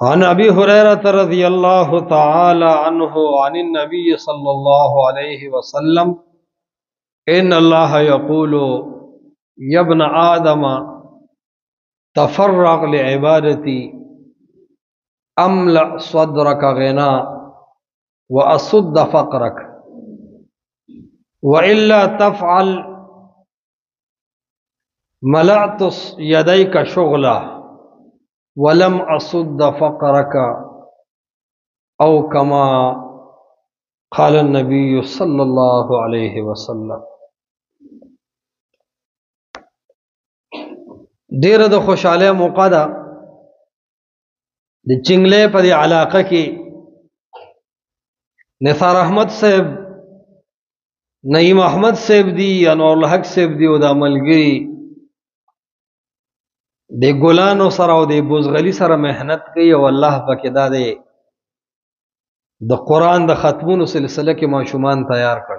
عن أبي هريرة رضي الله تعالى عنه عن النبي صلى الله عليه وسلم إن الله يقول يا ابن آدم تفرغ لعبادتي أملأ صدرك غنى وأصد فقرك وإلا تفعل ملأت يديك شغلا ولم أصد فقرك أو كما قال النبي صلى الله عليه وسلم. ډیره د خوشاله موقع ده د چنگلې په دې علاقه کې نثار احمد صاحب، نعیم احمد صاحب دی، انور الحق صاحب دی او د عملګری د ګلانو سره او د بوزغلی سره مهنت کوي او الله پاک دا دی د قرآن د ختمونو سلسله کې ماشومان تیار کړ.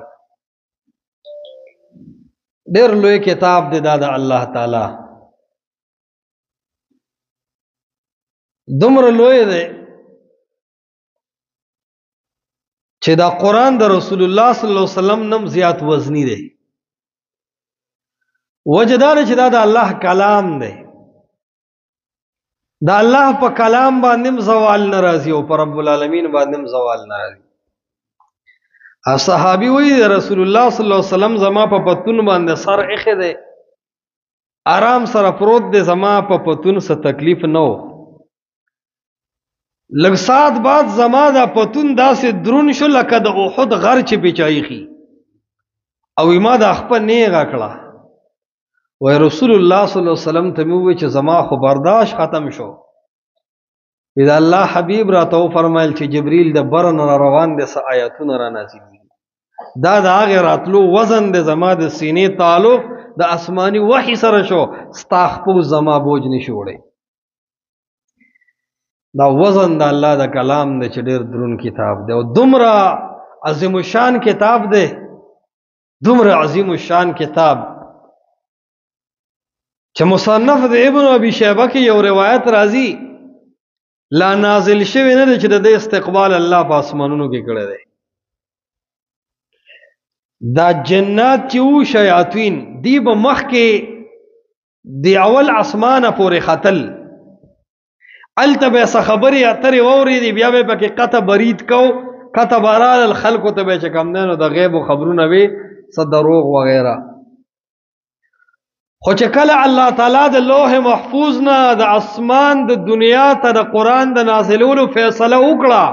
ډېر لوی کتاب دی دا د الله تعالی، دومره لوی دی چې دا قرآن د رسول الله صلی الله علیه وسلم نم زیات وزنی دی. وجه دا چې دا د الله کلام دی، دا الله په کلام باندې زوال ناراضي او پر رب العالمین باندې زوال ناراضي. صحابي وی رسول الله صلی الله علیه وسلم زما په پتون باندې سر اخه دی، آرام سره پروت دی، زما په پتون څه تکلیف نه و. لږ ساعت بعد زما دا پتون داسې درون شو لکه د احد غر چې پیچایخي او ما د خپل نیغه کړه. وای رسول الله صلی الله علیه وسلم ته مې وویل چې زما خو برداشت ختم شو. دا الله حبیب راته فرمایل چې جبرئیل د برن را روان دي، څه آیاتونه را نازلېږي. دا د هغې راتلو وزن د زما د سینې تعلق د آسماني وحي سره شو، ستا خپل زما بوج نشي وړی. دا وزن د الله د کلام دی چې ډېر درون کتاب دی او دومره عظیم الشان کتاب دی، دومره عظیم الشان کتاب چې مصنف د ابن ابي شيبه کې یو روایت راځي لا نازل شوی نه دی چې د استقبال الله په اسمانونو کې کړی دی. دا جنات چې وو شیاطین دی به مخکې د اول اسمانه پورې ختل، الته به څه خبرې اترې واورېدې، بیا به پکې قطع برید کو، قطع بارال الخلکو ته به چې کم دی نو د غیب و خبرونه وي څه دروغ وغیره. خو چې کله الله تعالی د لوح محفوظ نه د اسمان د دنیا ته د قرآن د نازلولو فیصله وکړه،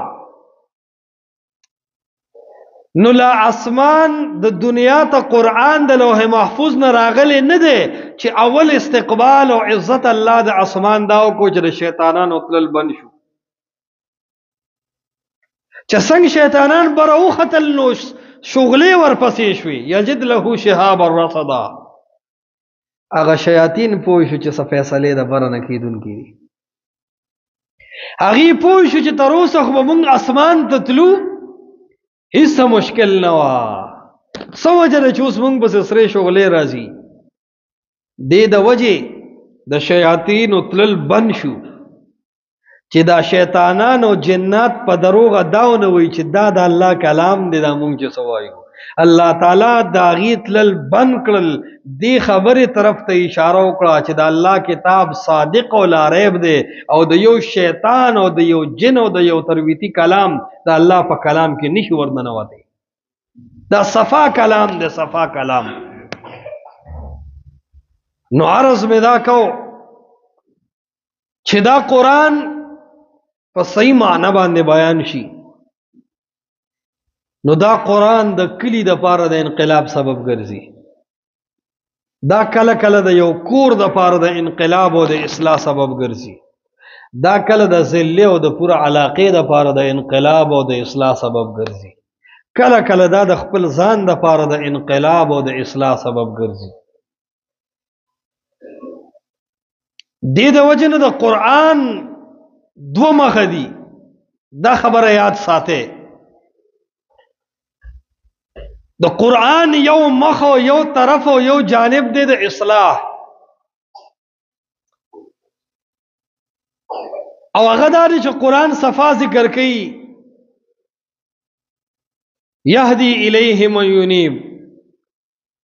نو لا اسمان د دنیا ته قرآن د لوح محفوظ نه راغلی نه دی چې اول استقبال او عزت الله د اسمان دا وکړو چې د شیطانانو تلل بند شو. چې څنګه شیطانان بره وختل نو شغلې ورپسې شوې، یجد له شهاب الرصدا. هغه شیاطین پوه شو چې څه فیصلې د بره نه کېدونکي دي. هغې پوه شو چې تر اوسه خو به مونږ اسمان ته تلو، هیڅ مشکل نه وه. څه وجه ده چې اوس مونږ پسې سرې شغلې راځي؟ دې د وجې د شیاطینو تلل بند شو چې دا شیطانان او جنات په دروغه دا ونه وایي چې دا د الله کلام دی، دا مونږ چې څه وایو. الله تعالی د هغې تلل بند کړل، دې خبرې طرف ته اشاره وکړه چې د الله کتاب صادق او لاریب دی او د یو شیطان او د یو جن او د یو ترویتی کلام د الله په کلام کې نشي ورننوتی. دا صفا کلام دی، صفا کلام. نو عرض مې دا کو چې دا قرآن په صحیح معنی باندې بیان شي، نو دا قرآن د کلی د پاره د انقلاب سبب ګرځي. دا کله کله د یو کور د پاره د انقلاب او د اصلاح سبب ګرځي. دا کله د ذله او د پوره علاقې د پاره د انقلاب او د اصلاح سبب ګرځي. کله کله دا د خپل ځان د پاره د انقلاب او د اصلاح سبب ګرځي. دې د وجه نه د قرآن دو مخه دي، دا خبره یاد ساته. د قرآن یو مخ او یو طرف او یو جانب دی د اصلاح، او هغه دا دی چې قرآن صفا ذکر کوي یهدی الیه من یونیب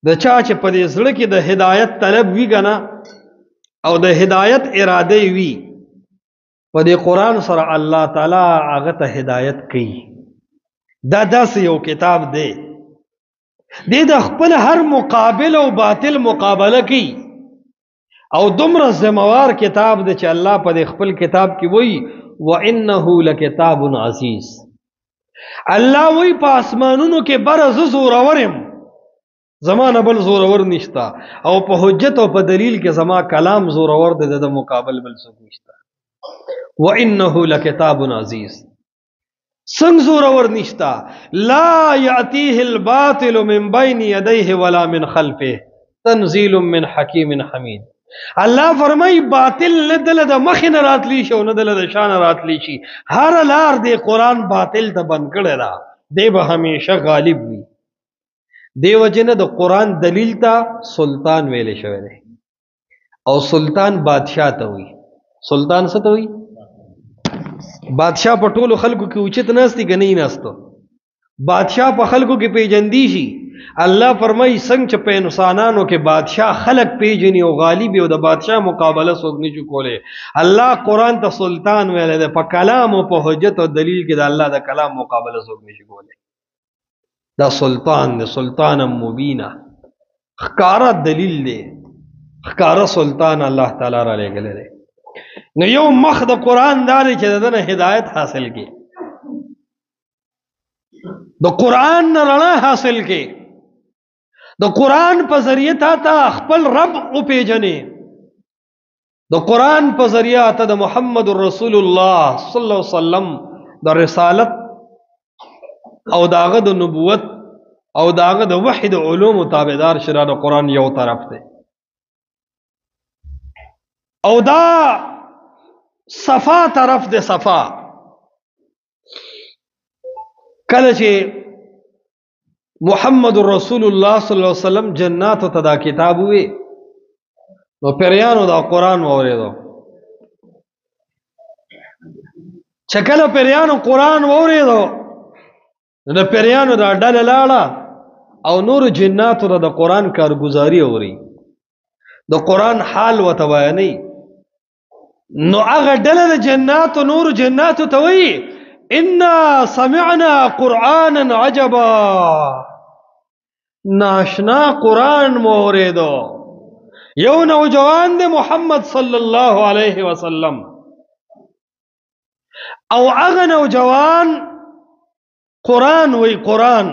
د چا چې په دې زړه کې د هدایت طلب وي کنه او د هدایت اراده وي په دې قرآن سره الله تعالی هغه ته هدایت کوي دا داسې یو کتاب دی دې د خپل هر مقابل او باطل مقابله کوي او دومره ذمہوار کتاب دی چې الله په دې خپل کتاب کې وایي وانه لکتاب عزیز الله وایي په اسمانونو کې برز زورورم زمانه بل زورور نشتا او په حجت او په دلیل کې زما کلام زورور دی د مقابل بل څه نشتا وانه لکتاب عزیز څنګه زورور نشتا لا یاتیه الباطل من بین یدیه ولا من خلفه تنزیل من حکیم حمید الله فرمای باطل نه دل د مخ نه راتلی شي او نه دل د شان راتلی شي هر لار دی قرآن باطل ته بند کړی را دی به همیشه غالب وي دیو جن د قرآن دلیل ته سلطان ویلې شوی دی او سلطان بادشاہ ته وي سلطان څه ته وي بادشاہ په ټولو خلکو کې اوچت ناستی که نه ناستو بادشاہ په خلکو کې پیجندی شي الله فرمای څنګه چې په انسانانو کې بادشاہ خلق پیجنی او غالب او د بادشاہ مقابله څوک نه شي کوله الله قرآن ته سلطان ویل دی په کلام او په حجت او دلیل کې د الله د کلام مقابله څوک نه شي کوله دا سلطان دی سلطان مبینا خکارا دلیل دی خکارا سلطان الله تعالی را لګل دی نو یو مخ د قرآن داري چې دنه هدایت حاصل کی د قرآن نه رڼا حاصل کی د قرآن په ذریعہ تا خپل رب او پیژنې د قرآن په ذریعہ ته د محمد رسول الله صلی الله علیه وسلم د رسالت او داغه د نبوت او داغه د وحی د علوم تابعدار شره د قرآن یو طرف دی او دا صفا طرف دی صفا کله چې محمد رسول الله صلی الله علیه وسلم جنات ته دا کتاب وی نو پیرانو دا قرآن اوریدو چې کله پیرانو قرآن اوریدو نو پیرانو دا ډله لاړه او نور جناتو د قرآن کارگزاری اوري د قرآن حال وته بیانې نو هغه ډله د جناتو نور جناتو ته وی انا سمعنا قرآنا عجبا ناشنا قرآن موریدو یو نوجوان دی محمد صلی الله علیه وسلم او هغه نوجوان قرآن وی قرآن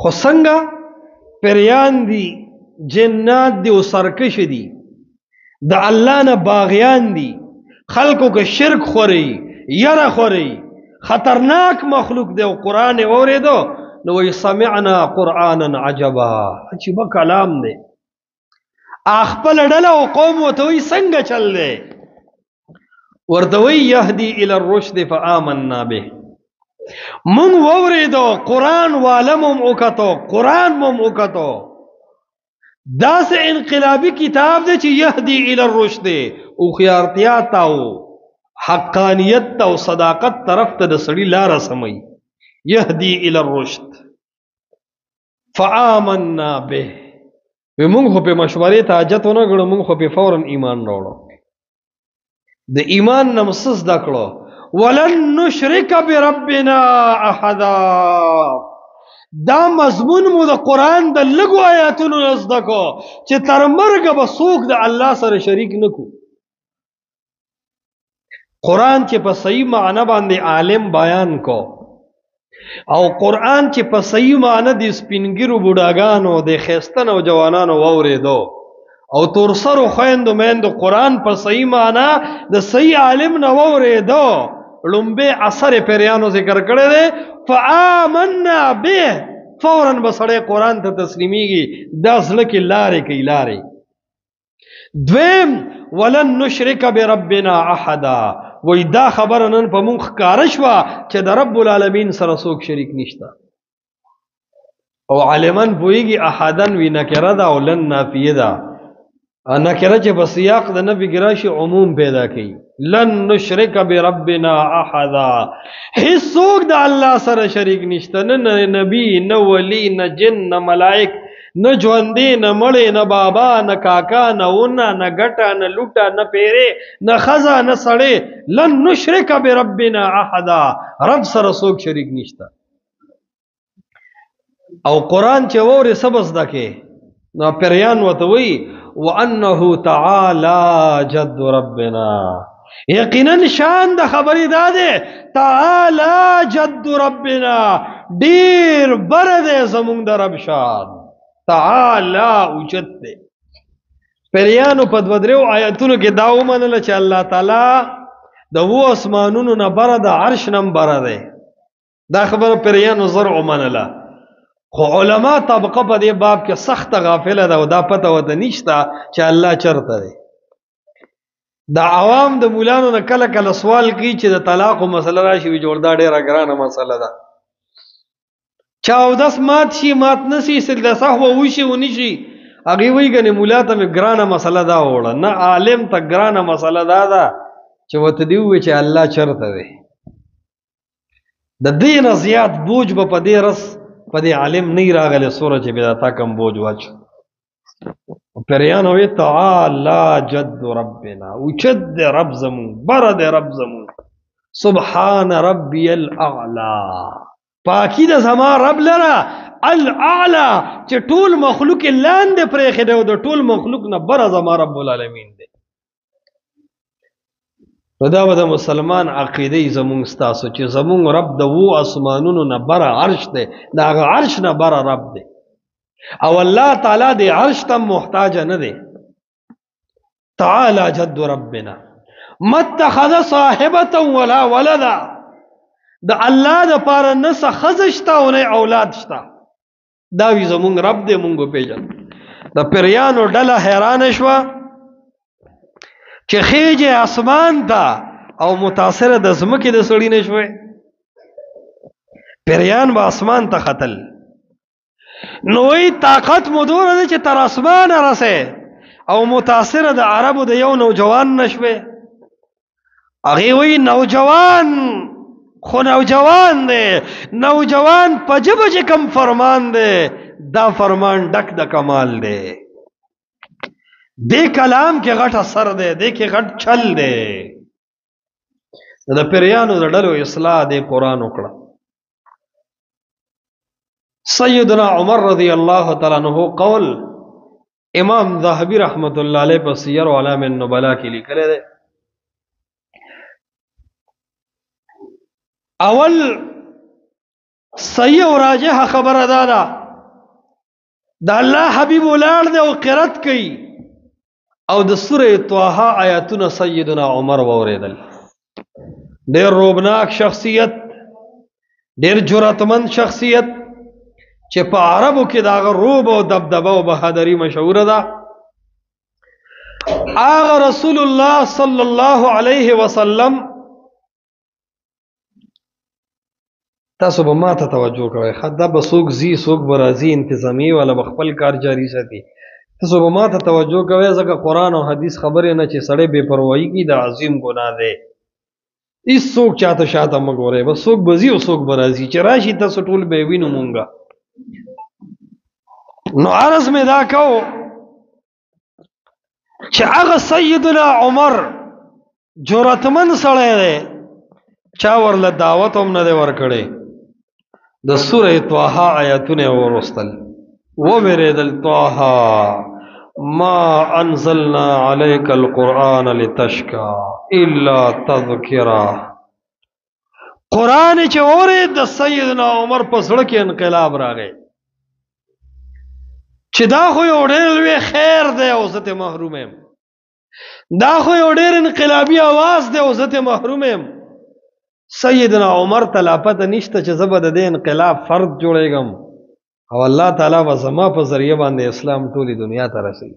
خو څنګه پریان دی جنات دی او سرکش دی د الله نه باغیان دی خلقو که شرک خوري یره خوري خطرناک مخلوق دی او قرآن اوریدو نو وی سمعنا قرآنا عجبا عجیب کلام دی خپل ډله او قوم ته وی څنګه چل دی ورته وی یهدی الی الرشد فآمنا به مونږ ووریدو قرآن والمم وکتو قرآن مم وکتو داسې انقلابی کتاب دی چې یهدی الی الرشد او خیارتیا تاو حقانیت تا او صداقت طرف ته د سړي لاره سمي یهدی الی الرشد فآمنا به موږ خو په مشورې ته حاجت ونه کړو موږ خو په فورا ایمان راوړو د ایمان نمسس دکړو ولن نشرک بربنا احدا دا مضمون مو د قرآن د لګو آیاتونو نزد کو چې تر مرګ به څوک د الله سره شریک نکو قرآن چې په صحیح معنی باندې عالم بیان کو او قرآن چې په صحیح معنی د سپینګرو بوډاګانو د خېستن او جوانانو واورېدو او تورسرو خويندو میندو قرآن په صحیح معنی د صحیح عالم نه واورېدو لومبه اثر پیرانو ذکر کړی دی فآمنا به فورا بسړی قرآن ته تسلیمیږي دا زړه کې لارې کوي لارې دویم ولن نشرک بربنا احدا وای دا خبره نن په مونږ ښکاره شوه چې د رب العالمین سره څوک شریک نشته او عالمان پوهیږي احدن وی نکره ده او لن نافیه ده نکره چې په سیاق د نفي کې راشي عموم پیدا کوي. لن نشرک بربنا احدا، هیڅوک د الله سره شریک نشته، نه نبی، نه ولی، نه جن، نه ملائک، نه ژوندی، نه مړی، نه بابا، نه کاکا، نه ونه، نه ګټه، نه لوټه، نه پیرې، نه ښځه، نه سړی. لن نشرک بربنا احدا، رب سره څوک شریک نشته. او قرآن چې ووري سبس دکې نو پریان وته وی وانه تعالی جد ربنا، یقینا شان د خبرې داده تعالی جد ربنا، ډیر بر دې زمونږ د رب شان، تعالی اوچت دی. پریانو په دوه درو آیاتونو کې دا ومنله چې الله تعالی د وو اسمانونو نه بره د عرش نه بره دی. دا خبره پریانو زر ومنله، خو علما طبقه په دې باب کې سخت غافله ده او دا پته وته نشته چې الله چرته دی. د عوام د مولانو نه کله کله سوال کوي چې د طلاق مسله راشي، وي جوړ دا ډیره ګرانه مسله ده. چا اودس مات شي مات نسی سجده سهو وشي ونشي، هغې وایي ګنې مولا ته مې ګرانه مسله دا وړه، نه عالم ته ګرانه مسله دا ده چې ورته دې ووایي چې الله چرته دی. د دې نه زیات بوج به په دې رس په دې عالم نه راغلی سوره چې بیا تا کم بوج واچو. پریان وی تعالی جد ربنا، اوچت دی رب زمون، بره دی رب زمون، سبحان ربی الاعلی، پاکی د زما رب لره الاعلی چې ټول مخلوق لاندې پرېښی دی او د ټول مخلوق نه بره زما رب العالمین دی. نو دا به د مسلمان عقیده زمونږ ستاسو چې زمونږ رب د وو اسمانونو نه بره عرش دی، د هغه عرش نه بره رب دی، او الله تعالی د عرش ته محتاج نه دی. تعالی جد ربنا ما اتخذ صاحبه ولا ولدا، د الله د پاره نه څه ښځه شته او نه اولاد شته. دا وی زمونږ رب دی، مونږ پیژن. د پریانو ډله حیرانه شوه چې خیجه اسمان ته او متاثره د ځمکې د سړي نه شوی. پریان به اسمان ته ختل، نو وی طاقت مو دومره دی چې تر اسمانه رسې، او متاثره د عربو د یو نوجوان نه شوی. هغې وی نوجوان خو نوجوان دی، نوجوان په ژبه چې کوم فرمان دی دا فرمان ډک د کمال دی. دې کلام کې غټ اثر دی، دې کې غټ چل دی. د پریانو د ډلو اصلاح دې قرآن وکړه. سیدنا عمر رضی الله تعالی عنہ قول امام ذهبی رحمت الله علیه په سیر اعلام النبلاء کې لیکلی دی. اول صحیح او راجح خبره دا ده د الله حبیب ولاړ دی او قرات کوي، او د سوره طه آیاتونه سیدنا عمر واوریدل. ډیر روبناک شخصیت، ډیر جرأتمند شخصیت چې په عربو کې دا روب او دبدبه او بهادری مشهوره ده. هغه رسول الله صلی الله علیه وسلم، تاسو به ما ته توجه کوئ، دا به څوک ځي څوک به راځي، انتظامی والا به خپل کار جاری ساتي. تاسو به ما ته توجه کوئ ځکه قرآن او حدیث خبرې نه چې سړی بې پروایي کوي د عظیم ګناه دی. هېڅ څوک چاته شاته مه ګورئ، بس څوک به ځي او څوک به راځي، چې راشي تاسو ټول به یې وینو مونږه. نو عرض مې دا کو چې هغه سیدنا عمر جرأتمند سړی دی، چا ورله دعوت هم نه دی ورکړی. د سوره طه آیاتونه ورستل، وویریدل طه ما انزلنا عليك القرآن لتشقى الا تذکرا. قرآن چې اورید د سیدنا عمر په زړه کې انقلاب راغی چې دا خو یو ډېر لوی خیر دی او زه ترې محروم یم، دا خو یو ډېر انقلابي اواز دی او زه ترې محروم یم. سیدنا عمر ته لا پته نشته چې زه به د دې انقلاب فرد جوړېږم او الله تعالی به زما په ذریعه باندې اسلام ټولې دنیا ته رسوي.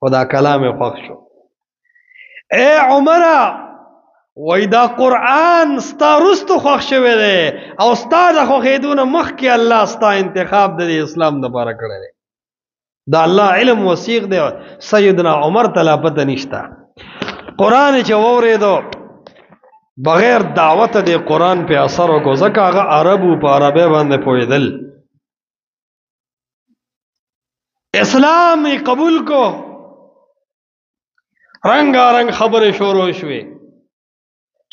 خو دا کلام یې خوښ شو. اے عمره، وای دا قرآن ستا وروسته خوښ شوی دی او ستا د خوښېدو نه مخکې الله ستا انتخاب د اسلام دپاره کړی دی. دا الله علم وسیق دی. سیدنا عمر ته لا پته نشته قرآن چې واورېدو بغیر دعوت د قرآن په اثر وکړو، ځکه هغه عربو په عربی باندې پوهېدل. اسلام یې قبول کو، رنګارنګ خبرې شروع شوې.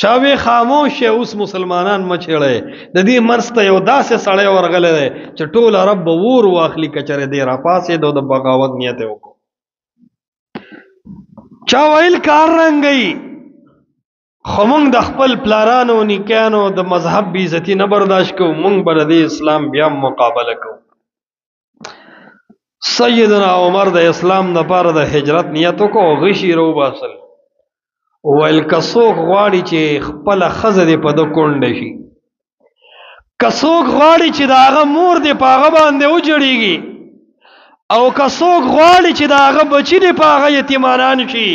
چاوی خاموش شه، اوس مسلمانان مچړې. د دې منځ ته یو داسې سړی ورغلی دی چې ټول عرب به ور واخلي که چېرې دی راپاڅېد او د بغاوت نیت یې وکړو. چا ویل کار رنګوي، خو موږ د خپل پلارانو نیکانو د مذهب بې عزتي نه برداشت کوو، موږ به د دې اسلام بیا مقابله کوو. سیدنا عمر د اسلام دپاره د هجرت نیت وکړو او غشي راوباسل. ویل که څوک غواړي چې خپله ښځه دې په ده کونډه شي، که څوک غواړي چې د هغه مور دې په هغه باندې وجړېږي، او که څوک غواړي چې د هغه بچي دې په هغه یتیمانان شي،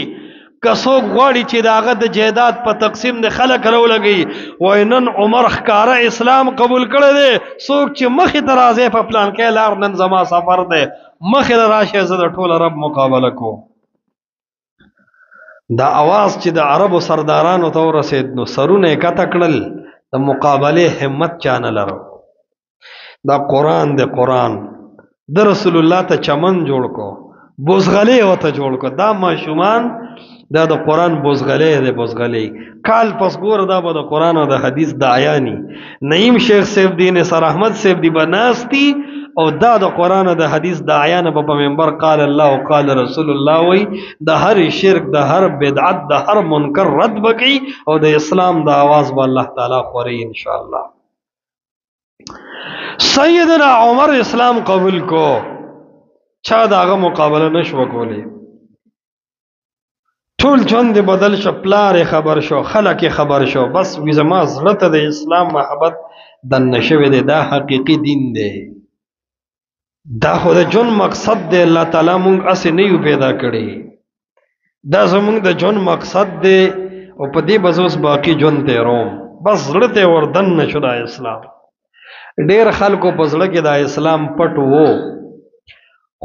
که څوک غواړي چې د هغه د جایداد په تقسیم د خلک راولګي. وایي نن عمر ښکاره اسلام قبول کړی دی، څوک چې مخې ته راځي په پلانکی لار نن زما سفر دی، مخې ته راشئ زه د ټول عرب مقابله کوم. دا आवाज چې د عربو سردارانو ته ورسېد نو سرونه یې کته کړل، د مقابلې همت چا نه لرو. دا قرآن دی، قرآن د رسول الله ته چمن جوړ کو، بوزغلې ورته جوړ کو. دا ماشومان دا د قرآن بوزغلې دی، بوزغلې کال پس ګوره دا به د قرآن او د حدیث داعیانی. نعیم شیخ صاحب دی، نثار احمد صاحب دی به ناستی او دا د قرآن او د حدیث داعیانه به په منبر قال الله او قال رسول الله وی د هر شرک د هر بدعت د هر منکر رد بکی او د اسلام د آواز به الله تعالی خوري ان شاء الله. سیدنا عمر اسلام قبول کو، چا داغه مقابله نشو کولی. ټول ژوند بدل شو، پلار خبر شو، خلک خبر شو، بس وی زما زړه ته د اسلام محبت دنه شوی دی. دا حقیقي دین دی، دا خو د ژوند مقصد دی. الله تعالی مونږ اسې نه یو پیدا کړي، دا زمونږ د ژوند مقصد دی او په دې به زه اوس باقي ژوند تېروم. بس زړه ته ور دننه شو دا اسلام. ډېر خلکو په زړه کې دا اسلام پټ وو،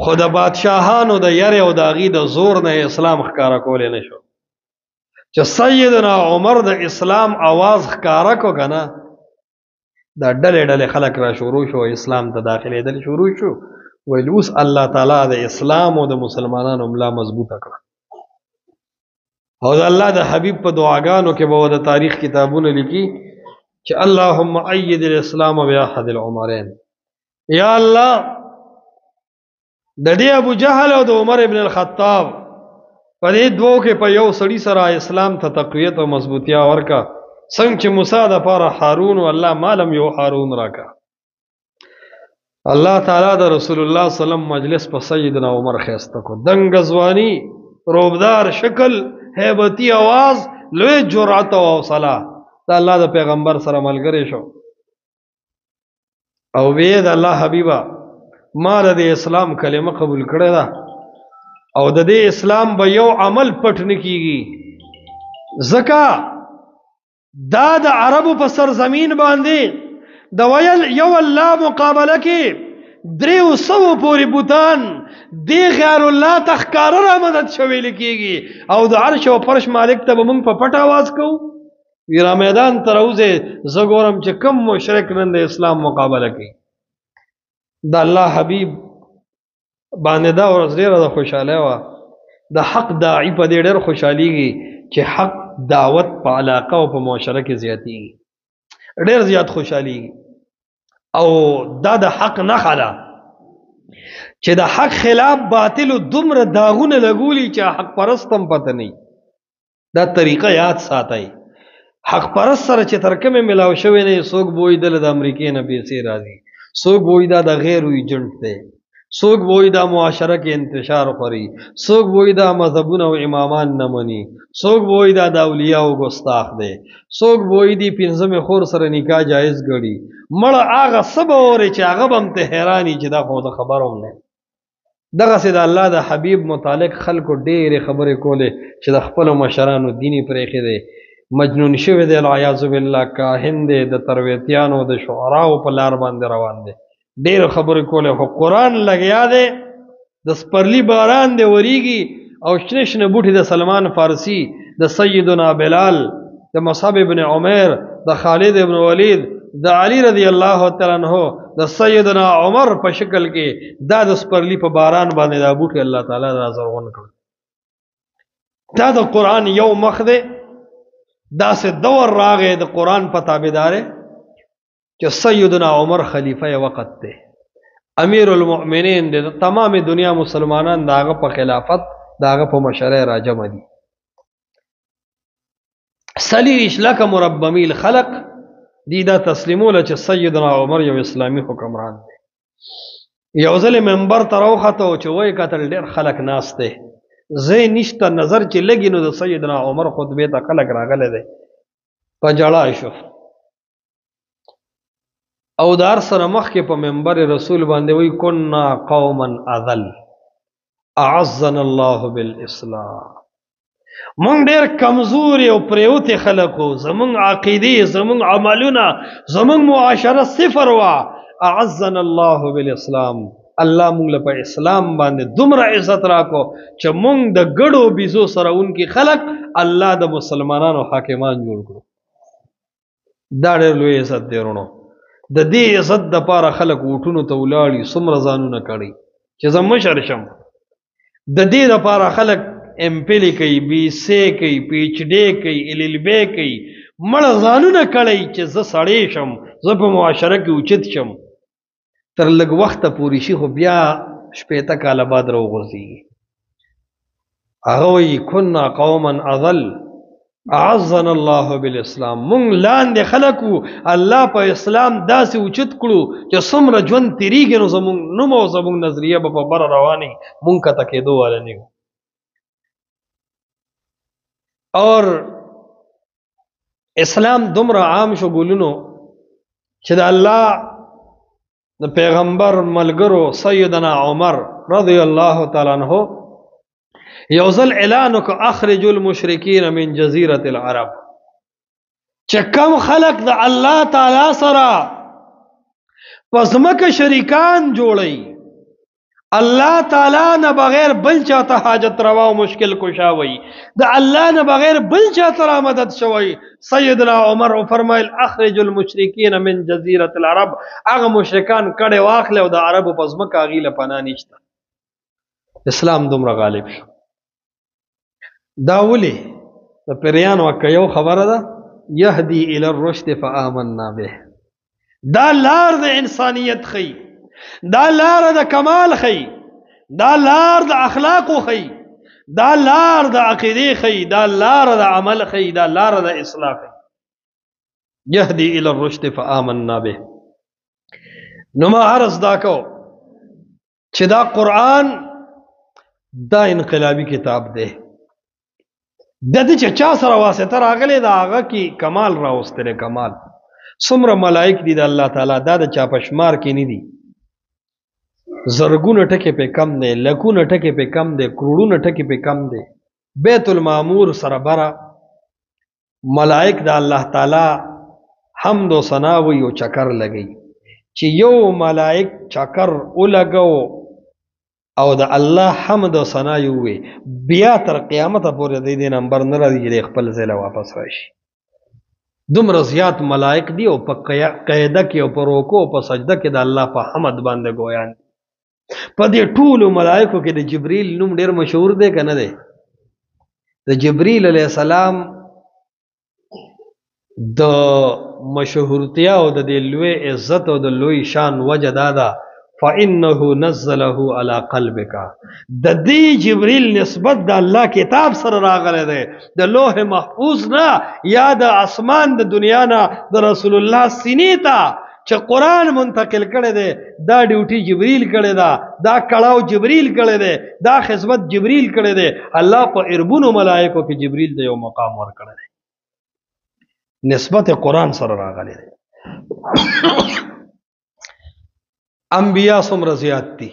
خو د بادشاهانو د یرې او د هغې د زور نه اسلام ښکاره کولی نه شو. چې سیدنا عمر د اسلام آواز ښکاره کو که نه، دا ډلې ډلې خلک را شروع شو، اسلام ته داخلېدل شروع شو. ویل اوس الله تعالی د اسلام او د مسلمانانو ملا مضبوطه کړه. او د الله د حبیب په دعاګانو کې به د تاریخ کتابونه لیکي چې اللهم اید الاسلام باحد العمرین. یا الله د دې ابو جهل او د عمر ابن الخطاب په دې دوو کې په یو سړي سره اسلام ته تقویت او مضبوطیا ورکا، څنګه چې موسی د پاره هارون او الله مالم یو هارون راکا. الله تعالی د رسول الله صلی الله علیه وسلم مجلس په سیدنا عمر خسته کو، دنګ ځواني، روبدار شکل، هیبتی आवाज، لوی جرأت او حوصله. دا الله د پیغمبر سره ملګری شو او وی د الله حبیبا ما د اسلام کلمه قبول کړه ده او د دې اسلام به یو عمل پټ نه کیږي، ځکه دا د عربو په سرزمین باندې د ویل یو الله مقابله کې 300 پورې بوتان دی غیر الله تخکار را مدد شویل کیږي او د عرش او فرش مالک ته به موږ په پټ आवाज کوو. ویرا میدان تر اوسه زه ګورم چې کم مشرک نن د اسلام مقابله کوي. د الله حبیب باندې دا ورځ ډېره د خوشحاله وه. د حق داعی په دې ډېر خوشحالیږي چې حق دعوت په علاقه او په معاشره کې زیاتیږي، ډېر زیات خوشحالیږي. او دا د حق نښه ده چې د حق خلاف باطلو دومره داغونه لګولي چې حق پرست هم پته نه. دا طریقه یاد ساتئ. حق پرست سره چې تر کومه ملاو شوی نه، څوک بوی دل د امریکې نه پیسې راځي، څوک بوی دا د غیر ایجنټ دی، څوک بوی دا معاشره کې انتشار خوري، څوک بوی دا مذهبونه او امامان نه مني، څوک بوی دا د اولیاء او ګستاخ دی، څوک بوی دی پنځمه خور سره نکاح جایز ګڼي. مړه هغه سبا اوري چې هغه به هم ته حیراني چې دا خو د خبرو نه. دغسې د الله د حبیب متعلق خلکو ډېرې خبرې کولې چې د خپلو مشرانو دیني پرېښې دی، مجنون شوی دی، العیاذ بالله کاهن دی، د ترویتیانو د شعراو په لار باندې روان دی. ډېر خبرې کولې، خو قرآن لګیا دی د سپرلی باران دی وریږي او شنه شنه بوټي د سلمان فارسی، د سیدنا بلال، د مصعب ابن عمر، د خالد ابن ولید، د علی رضی الله تعالی عنہ، د سیدنا عمر په شکل کې دا د سپرلی په باران باندې دا بوټي الله تعالی را زرغون کړ. دا د قرآن یو مخ دی. داسې دور راغی د قرآن په تابعداري چې سیدنا عمر خلیفہ وقت دی، امیر المؤمنین دی، د تمام دنیا مسلمانان داغه په خلافت داغه په مشرۍ را جمع دي. سلیش لک مربع میل خلق دی دا تسلیموله چې سیدنا عمر یو اسلامی حکمران دی. یو ځل منبر ته راوخته چې وایي کتل ډېر خلک ناست دی، زه نشته نظر چې لګي نو د سیدنا عمر خطبې ته خلک راغلی دی، په جړا شو او دار سره مخکې په منبر رسول باندې وایي کنا قوما اذل اعزنا الله بالاسلام. مونږ ډېر کمزوري او پریوتې خلک وو، زمونږ عقیدې، زمونږ عملونه، زمونږ معاشره صفر وه. اعزنا الله بالاسلام، الله مونږ له په اسلام باندې دومره عزت راکو چې مونږ د ګډو بیزو سره اونکي خلک الله د مسلمانانو حاکمان جوړ کړو. دا ډېر لوی عزت دی ورونو. د دې عزت دپاره خلک ووټونو ته ولاړي، څومره ځانونه کړي چې زه مشر شم. د دې دپاره خلک امپلی کوي، بی سی کوي، پی ایچ ډی کوي، LLB کوي، مړه ځانونه کړی چې زه سړی شم، زه په معاشره کې اوچت شم. تر لږ وخته پورې شي خو بیا 80 کاله بعد راوغورځېږي. هغه وایي کنا قوما اذل اعزنا الله بالاسلام. مونږ لاندې خلک وو، الله په اسلام داسې اوچت کړو چې څومره ژوند تېرېږي نو زمونږ نوم او زمونږ نظریه به په بره روانې، مونږ کته کېدو واله نه یو. اور اسلام دومره عام شو ګلونو چې د الله د پیغمبر ملګرو سیدنا عمر رضی الله تعالی عنہ یو ځل اعلان وکړ اخرج المشرکین من جزیرة العرب، چې کم خلق د الله تعالی سره په ځمکه شریکان جوړي، الله تعالی نه بغیر بل چاته حاجت روا او مشکل کشا وي، د الله نه بغیر بل چاته را مدد شوی. سیدنا عمر فرمایل اخرج المشرکین من جزیرة العرب، هغه مشرکان کړه واخله او د عربو په ځمکه هغې له پناه نشته. اسلام دومره غالب شو. دا ولې د پیریانو که یو خبره ده، یهدی الی الرشد فآمنا به، دا لار د انسانیت خی، دا لار د کمال خی، دا لار د اخلاقو خی، دا لار د عقیدې خی، دا لار د عمل خی، دا لار د اصلاح خی. یهدی الی الرشد فآمنا به. نو ما عرض دا کو چې دا قرآن دا انقلابی کتاب دی. د دې چې چا سره واسطه راغلی دا هغه کې کمال راوستلی. کمال څومره ملائک دي د الله تعالی، دا د چا په شمار کې نه دي. زرګونه ټکي په کم دی، لکونه ټکي په کم دی، کروڑونه ټکي په کم دی. بیت المعمور سره بره ملائک د الله تعالی حمد و ثنا وي او چکر لګي. چې یو ملائک چکر ولګو او د الله حمد و ثنا وي، بیا تر قیامت پورې د دې نمبر نه راځي چې خپل ځای له واپس راشي. دومره زیات ملائک دي او په قاعده کې او په رکوع او په سجده کې د الله په حمد باندې ګویان دي. په دې ټولو ملائکو کې د جبرئیل نوم ډیر مشهور دی که نه دی؟ د جبرئیل علیه السلام د مشهورتیا او د دې لوی عزت او د لوی شان وجه دا ده فإنه نزله على قلبك، د دې جبرئیل نسبت د الله کتاب سره راغلی دی، د لوح محفوظ نه یا د اسمان د دنیا نه د رسول الله سینې ته چې قرآن منتقل کړی دی. دا ډیوټي جبرئیل کړی ده، دا کړاو جبرئیل کړی دی، دا خدمت جبرئیل کړی دی. الله په اربونو ملائکو کې جبرئیل ته یو مقام ورکړی دی، نسبت قرآن سره راغلی دی. انبیاء څومره زیات دي.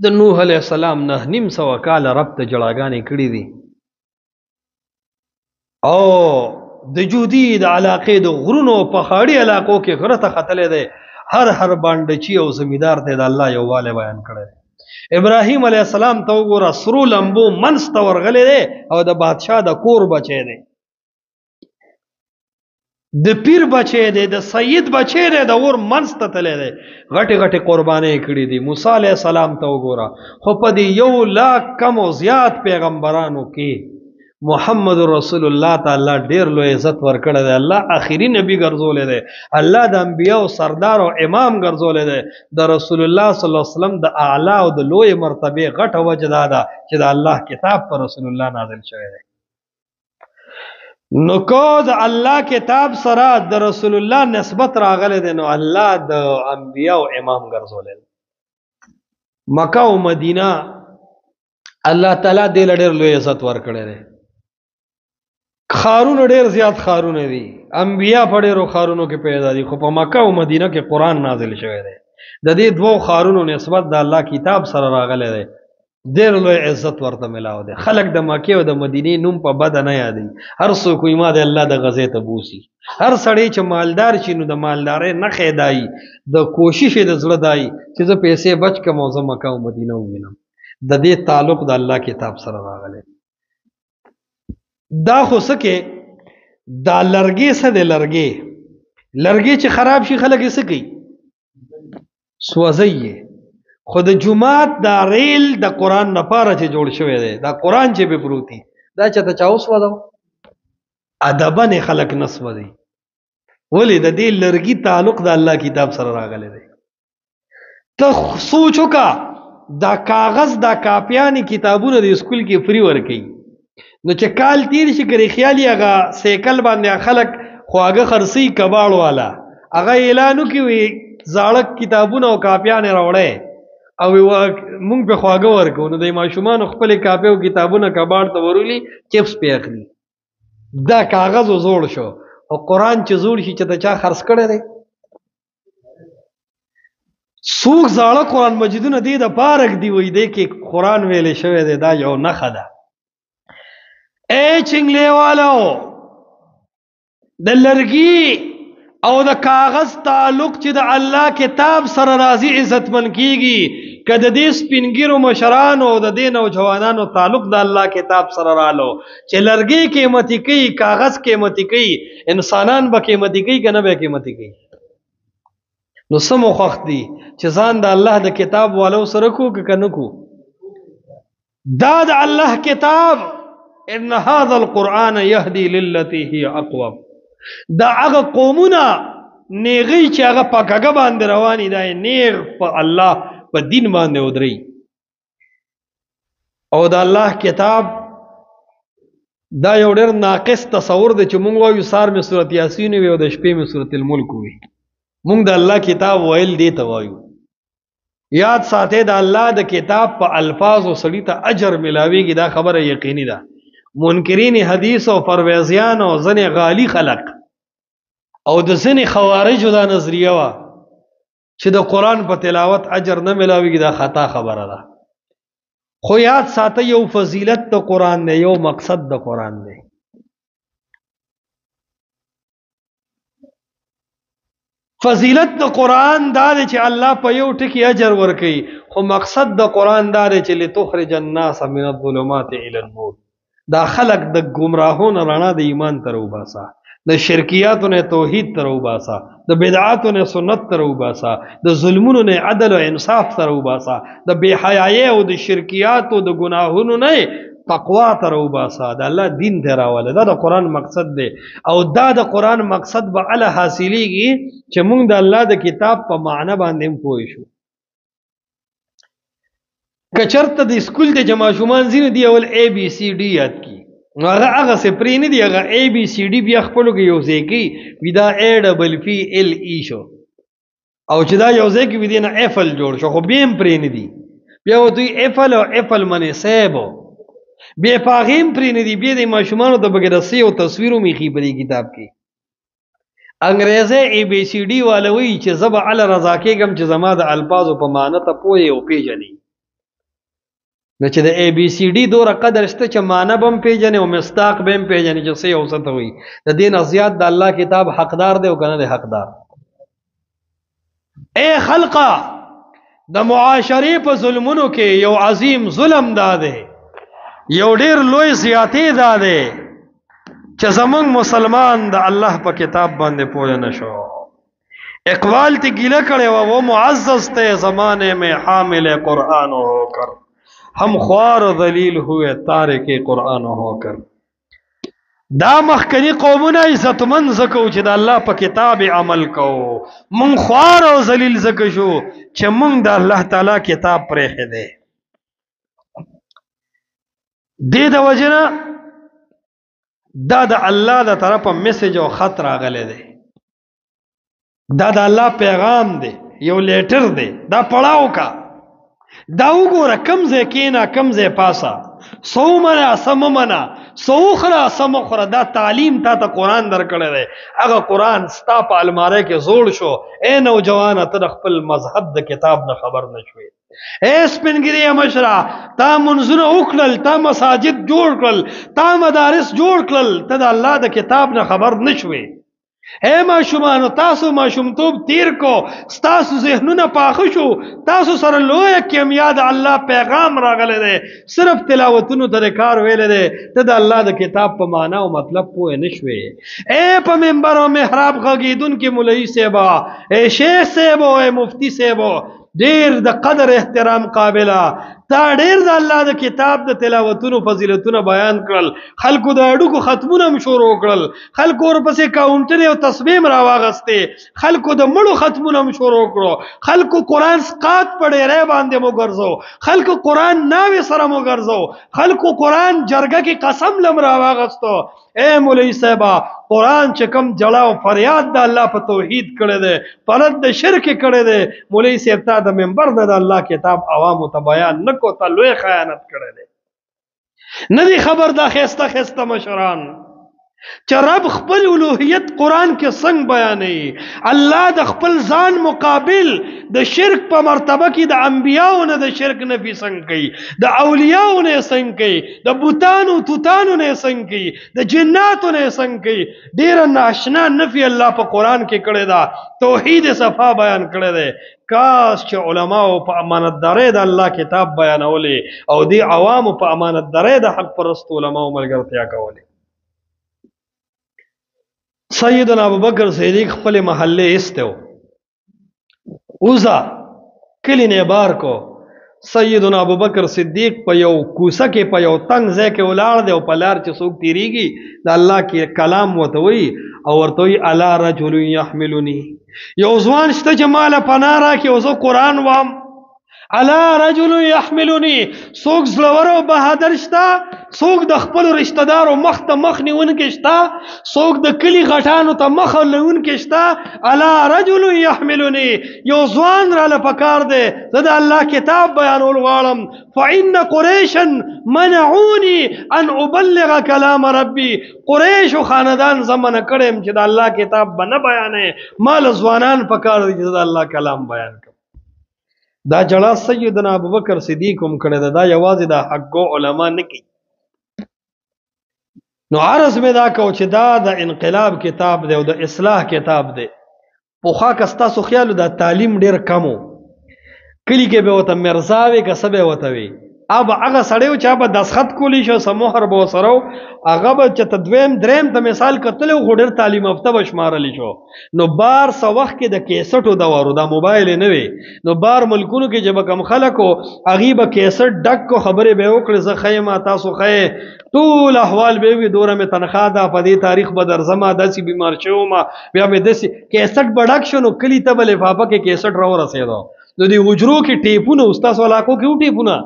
د نوح علیه السلام 950 کاله رب ته جړاګانې کړي دي، او د جودي د علاقې د غرونو په خاړي علاقو کې غره ته ختلی دی. هر بانډچي او زمیدار ته د الله یووالی بیان کړی دی. ابراهیم علیه السلام ته وګوره سرو لمبو منځ ته ورغلی دی او د بادشاه د کور بچی دی، د پیر بچی دی، د سید بچی دی، د اور منځ ته تللی دی، غټې غټې قربانۍ کړي دي. موسی علیه السلام ته وګوره، خو په دې 1,00,000 کم او زیات پیغمبرانو کې محمد رسول الله تعالی ډیر لوی عزت ورکړی دی. الله آخري نبی ګرځولی دی، الله د انبیاو سردار او امام ګرځولی دی. د رسول الله صلی الله علیه وسلم د اعلی او د لوی مرتبه غټه وجه دا ده چې د الله کتاب پر رسول الله نازل شوی دی. نو کو د الله کتاب سره د رسول الله نسبت راغلی دی، نو الله د انبیاو امام ګرځولی دی. مکه او مدینه الله تعالی دې ډېر لوی عزت ورکړی دی. خارونه ډېر زیات خارونه دي، انبیا په ډېرو خارونو کې پیدا دي، خو په مکه او مدینه کې قرآن نازل شوی دی. د دې دوو خارونو نسبت د الله کتاب سره راغلی دی، ډېر لوی عزت ورته ملاو دی. خلک د مکې او د مدینې نوم په بده نه یادوي، هر څوک وایي ما د الله د غزې ته بوسي. هر سړی چې مالدار شي نو د مالدارۍ نښې دایي، د کوشش یې د زړه دایي چې زه پیسې بچ کړم او زه مکه او مدینه ووینم. د دې تعلق د الله کتاب سره راغلی. دا خو سکه دا لرګي څه دی؟ لرګي چې خراب شي خلک یې څه کوي؟ سوځي. خو د جومات دا ریل د قرآن لپاره چې جوړ شوی دی، دا قرآن چې به پروتي دا چېرته چا وسوځو؟ ادبا نه خلک نه سوځي. ولې؟ د دې لرګي تعلق د الله کتاب سره راغلی دی. ته سوچ وکړه، دا کاغذ دا کاپیانې کتابونه د اسکول کې فری ورکوي، نو چې کال تیر شي کړي خیالي هغه سیکل باندې خلک خواږه خرڅي کباړ والا هغه اعلان وکوي زاړه کتابونه او کاپیانې راوړی او مونږ په خواږه ورکو، نو د ماشومان خپل کاپي او کتابونه کباړ ته ورولي چپس پې اخلي. دا کاغذ زوړ شو او قرآن چې زوړ شي چې د چا خرڅ کړی دی؟ څوک زاړه قرآن مجیدونه دی د پارک دی وایي دی کې قرآن ویلی شوی دی، دا یو نښه ده. اے چنگلے والو، د لرګي او د کاغذ تعلق چې د الله کتاب سره راځي عزتمن کیږي. که د دې سپینګیرو مشرانو او د دې نوجوانانو تعلق د الله کتاب سره رالو چې لرګي قیمتي کوي، کاغذ قیمتي کوي، انسانان به قیمتي کوي که نه به قیمتي کوي؟ نو سمو خوښ دي چې ځان د الله د کتاب والو سره کو که نه کو؟ دا د الله کتاب ان هذا القرآن يهدي للتي هي اقوم. دا هغه قومونه نیغي چې هغه په کاګه باندې رواني دی، نیغ په الله په دین باندې ودري. او دا الله کتاب دا یو ډېر ناقص تصور دی چې مونږ وایو سار مې سورت یاسین وي او د شپې مې سورت الملک وي. مونږ د الله کتاب ویل دی ته وایو. یاد ساتئ د الله د کتاب په الفاظو سړي ته اجر ملاویږي، دا خبره یقیني ده. منکرین حدیث او پرویزیان او ځنې غالی خلق او د ځنې خوارجو دا نظریه وه چې د قرآن په تلاوت اجر نه ملاویږي، دا خطا خبره ده. خو یاد ساته یو فضیلت د قرآن دی، یو مقصد د قرآن دی. فضیلت د قرآن دا دی چې الله په یو ټکی اجر ورکوي، خو مقصد د قرآن دا دی چې لتخرج الناس من الظلمات الى النور. دا خلق د گمراهونو رڼا د ایمان ته راوباسه، د شرکیاتو نه توحید ته راوباسه، د بدعاتو نه سنت ته راوباسه، د ظلمونو نه عدل او انصاف ته راوباسه، د بے حیايي او د شرکیاتو د گناهونو نه تقوا ته راوباسه، د الله دین ته راوله. دا د قرآن مقصد دی. او دا د قرآن مقصد به اله حاصلیږي چې موږ د الله د کتاب په معنی باندې هم پوه شو. که چرته د اسکول د ماشومان ځینې دی اول اے بی سی ډي یاد کی، نو هغه څه پرې نه دی، هغه اے بی سی ډي بیا خپلو کې یو ځای کوي وي دا اے ډبل پی ایل ای شو، او چې دا یو ځای کې وي دی نه ایفل جوړ شو، خو بیا هم پرې نه دی. بیا دوی ایفل او ایفل منې سیبو بیا په هغې هم پرې نه دي. بیا د ماشومانو د بګې د سی او تصویر هم ایښي په دې کتاب کې. انګریزی اے بی سی ډي والا وایي چې زه به هله رضا کېږم چې زما د الفاظو په معنی ته پوهې او پېژنې. نو چې د اے بی سی ډي دوره قدر شته چې معنی به هم پېژنې او مصداق به هم پېژنې چې څه یو څه ته وایي. د دې نه زیات د الله کتاب حقدار دی او که نه دی حقدار؟ اے خلقه، د معاشرې په ظلمونو کې یو عظیم ظلم دا دی، یو ډیر لوی زیاتې دا دی چې زمونږ مسلمان د الله په کتاب باندې پوه نشو. اقبال تی گیلہ کڑے وہ معزز تھے زمانے میں حامل قرآن ہو کر، ہم خوار و ذلیل ہوئے تارک قرآن ہو کر. دا مخکنی قومنا عزتمند زکو چې د الله په کتاب عمل کو، من خوار او ذلیل زکو شو چې من د الله تعالی کتاب پرېښی دی. دې د وجنه دا د الله د طرفه میسج او خط راغلی دی، دا د الله پیغام دی، یو لیټر دی، دا پڑھاو کا، دا وګوره کم ځای کېنه کم ځای پاسه، سو منا سم منا سو خرا سم خرا. دا تعلیم تا ته قرآن درکړی دی، هغه قرآن ستا په الماری کې زوړ شو. اے نوجوانه ته د خپل مذهب د کتاب نه خبر نه شوې. اے سپینګیری مشره تا منځونه وکړل، تا مساجد جوړ کړل، تا مدارس جوړ کړل، ته د الله د کتاب نه خبر نه شوې. اے ماشومانو تاسو ماشومتوب تیر کو، ستاسو ذهنونه پاخه شو، تاسو سره لویه کیمیا د الله پیغام راغلی دی، صرف تلاوتونو ته کار ویلی دی، ته د الله د کتاب په معنا او مطلب پوه نه شوې. اے په منبر او محراب غږېدونکي مولوي صاحبه، اے شیخ صاحبو، اے مفتی صاحبو، ډیر د قدر احترام قابله، تا ډیر د الله د کتاب د تلاوتونو فضیلتونه بیان کړل، خلکو د اډوکو ختمونه هم شروع کړل، خلکو ورپسې کاونټر او تسبیح هم راواغستې، خلکو د مړو ختمونه هم شروع کړو، خلکو قرآن سقاط په ډیرۍ باندې مو ګرځو، خلکو قرآن ناوې سره مو ګرځو، خلکو قرآن جرګه کې قسم لم راواغستو. اے مولوی صاحبہ، قرآن چې کم جړه او فریاد د الله په توحید کړی دی، پرد د شرک کړی دی، مولوی صاحب تا د منبر د الله کتاب عوامو ته بیان نه کو، ته لوی خیانت کړی دی. نه دی خبر دا خسته خسته مشران چې رب خپل الوهیت قرآن کې څنګه بیانوي، الله د خپل ځان مقابل د شرک په مرتبه کې د انبیاو نه د شرک نفي څنګه کوي، د اولیاو نه څنګه کوي، د بوتانو توتانو نه څنګه کوي، د جناتو نه څنګه کوي. ډیر ناشنا نفي الله په قرآن کې کړی دا، توحید صفا بیان کړی دی. کاش چې علماو په امانتدارۍ د الله کتاب بیانولې او دی عوامو په امانتدارۍ د حق پرست علماو ملګرتیا کولې. سیدنا ابوبکر صدیق خپل محلے استو اوزا کلی نه بار کو. سیدنا ابوبکر صدیق په یو کوسه کې په یو تنگ ځای کې ولاړ دی او په لار چې څوک تیریږي د الله کې کلام وته وی او ورته وی الا رجل يحملني، یو ځوان شته چې مال پناه راکړي او زه قرآن وام. الا رجل يحملني، څوک زړور او بهادر شته، څوک د خپل رشتہ دارو مخ ته مخ نیونکی شته، څوک د کلی غټانو ته مخ نیونکی شته. الا رجل يحملني، یو ځوان را لپکار دی، زه د الله کتاب بیانول غواړم. فإن قریشا منعوني ان ابلغ کلام ربي، قریش او خاندان زمانه کړم چې د الله کتاب بنه بیانې، مال ځوانان پکار دي چې د الله کلام بیان کړي. دا جړه سیدنا ابوبکر صدیق هم کړی دا یوازې د حقو علما نه کوي. نو عرض مې دا کو چې دا د انقلاب کتاب دی او د اصلاح کتاب دی. پوخا که ستاسو خیالو دا تعلیم ډیر کمو، کلی کې به وته مرزاوي که څه به وته وي، اب هغه سړیو چې به دسخط کولی شو سموهر به سره هغه به چې تدویم دریم ته مثال کتل او ډیر تعلیم یافته بشمارلی شو. نو بار سو وخت کې د کیسټو د وارو دا موبایل نه وي، نو بار ملکونو کې چې به کم خلکو هغه به کیسټ ډک کو خبره به وکړي، زه خیمه تاسو خې ټول احوال به وي، دوره مې تنخواه ده په دې تاریخ به درځم، داسې بیمار شوم، بیا مې داسې کیسټ به ډک شو. نو کلی ته به لفافه کې کیسټ راورسېدو، نو د حجرو کې ټیپونه استاسو علاقو کې و ټیپونه،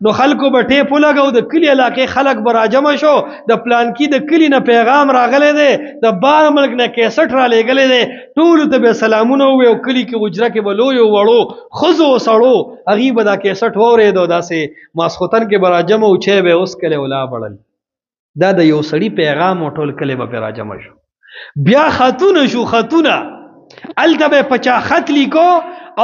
نو خلکو به ټیپو لګاو، د کلی علاقې خلک به راجمع شو، د پلانکی د کلی نه پیغام راغلی دی، د بار ملک نه کیسټ را لېږلی دی، ټولو ته به سلامونه ووایي او کلي کې حجره کې به لویو وړو ښځو او سړو هغوی به دا کیسټ واورېدو، داسې ماسخوتن کې به راجمع و، چای به یې وڅکلی ولا بړل. دا د یو سړي پیغام او ټول کلی به پرې راجمع شو. بیا خطونه شو، خطونه هلته به په چا خط لیکو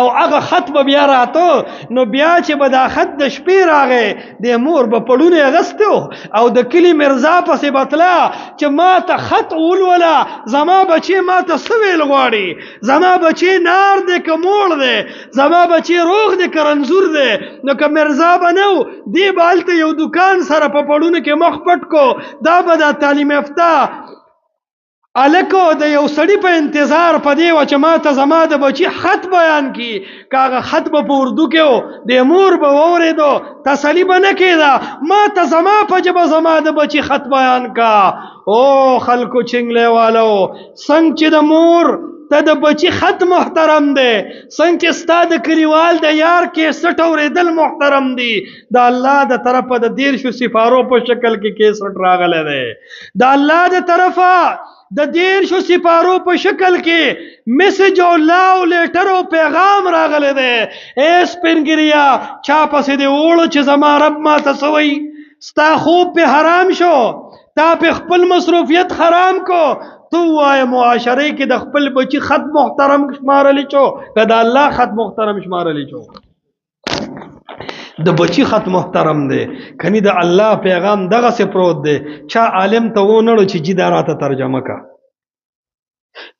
او هغه خط به بیا راته نو بیا چې به دا خط د شپې راغی د مور به پړونه اغستو او د کلي مرزا پسې بتله چې ما ته خط ولوله زما بچی ما ته څه ویل غواړي زما بچی نار دی که موړ دی زما بچی روغ دی که رنځور دی نو که مرزا به نه و دی به هلته یو دکان سره په پړونو کې مخ پټ کو دا به دا تعلیم یافته الکو د یو سړي په انتظار پدې و چې ما ته زما د بچی خط بیان کی کاغه خط به په اردو کې و د مور به واورېدو تسلی به نه کېده ما ته زما په ژبه زما د بچی خط بیان کا او خلکو چنګلی والو څنګه چې د مور ته د بچی خط محترم دی څنګه چې ستا د کلیوال د یار کیسټ اورېدل محترم دی د الله د طرفه د 10 سپارو په شکل کې کیسټ راغلی دی د الله د طرفه د 10 سپارو په شکل کې میسج او لاو لیټر او پیغام راغلی دی ایس پنګریا چا پسې دی وړو چې زما رب ما ته سوی ستا خوب په حرام شو تا په خپل مصروفیت حرام کو تو وای معاشره کې د خپل بچی خط محترم شمارلی چو که د الله خط محترم شمارلی چو د بچی خط محترم دی کنی د الله پیغام دغه سه پروت دی چا عالم ته و نړو چې جدا راته ترجمه کا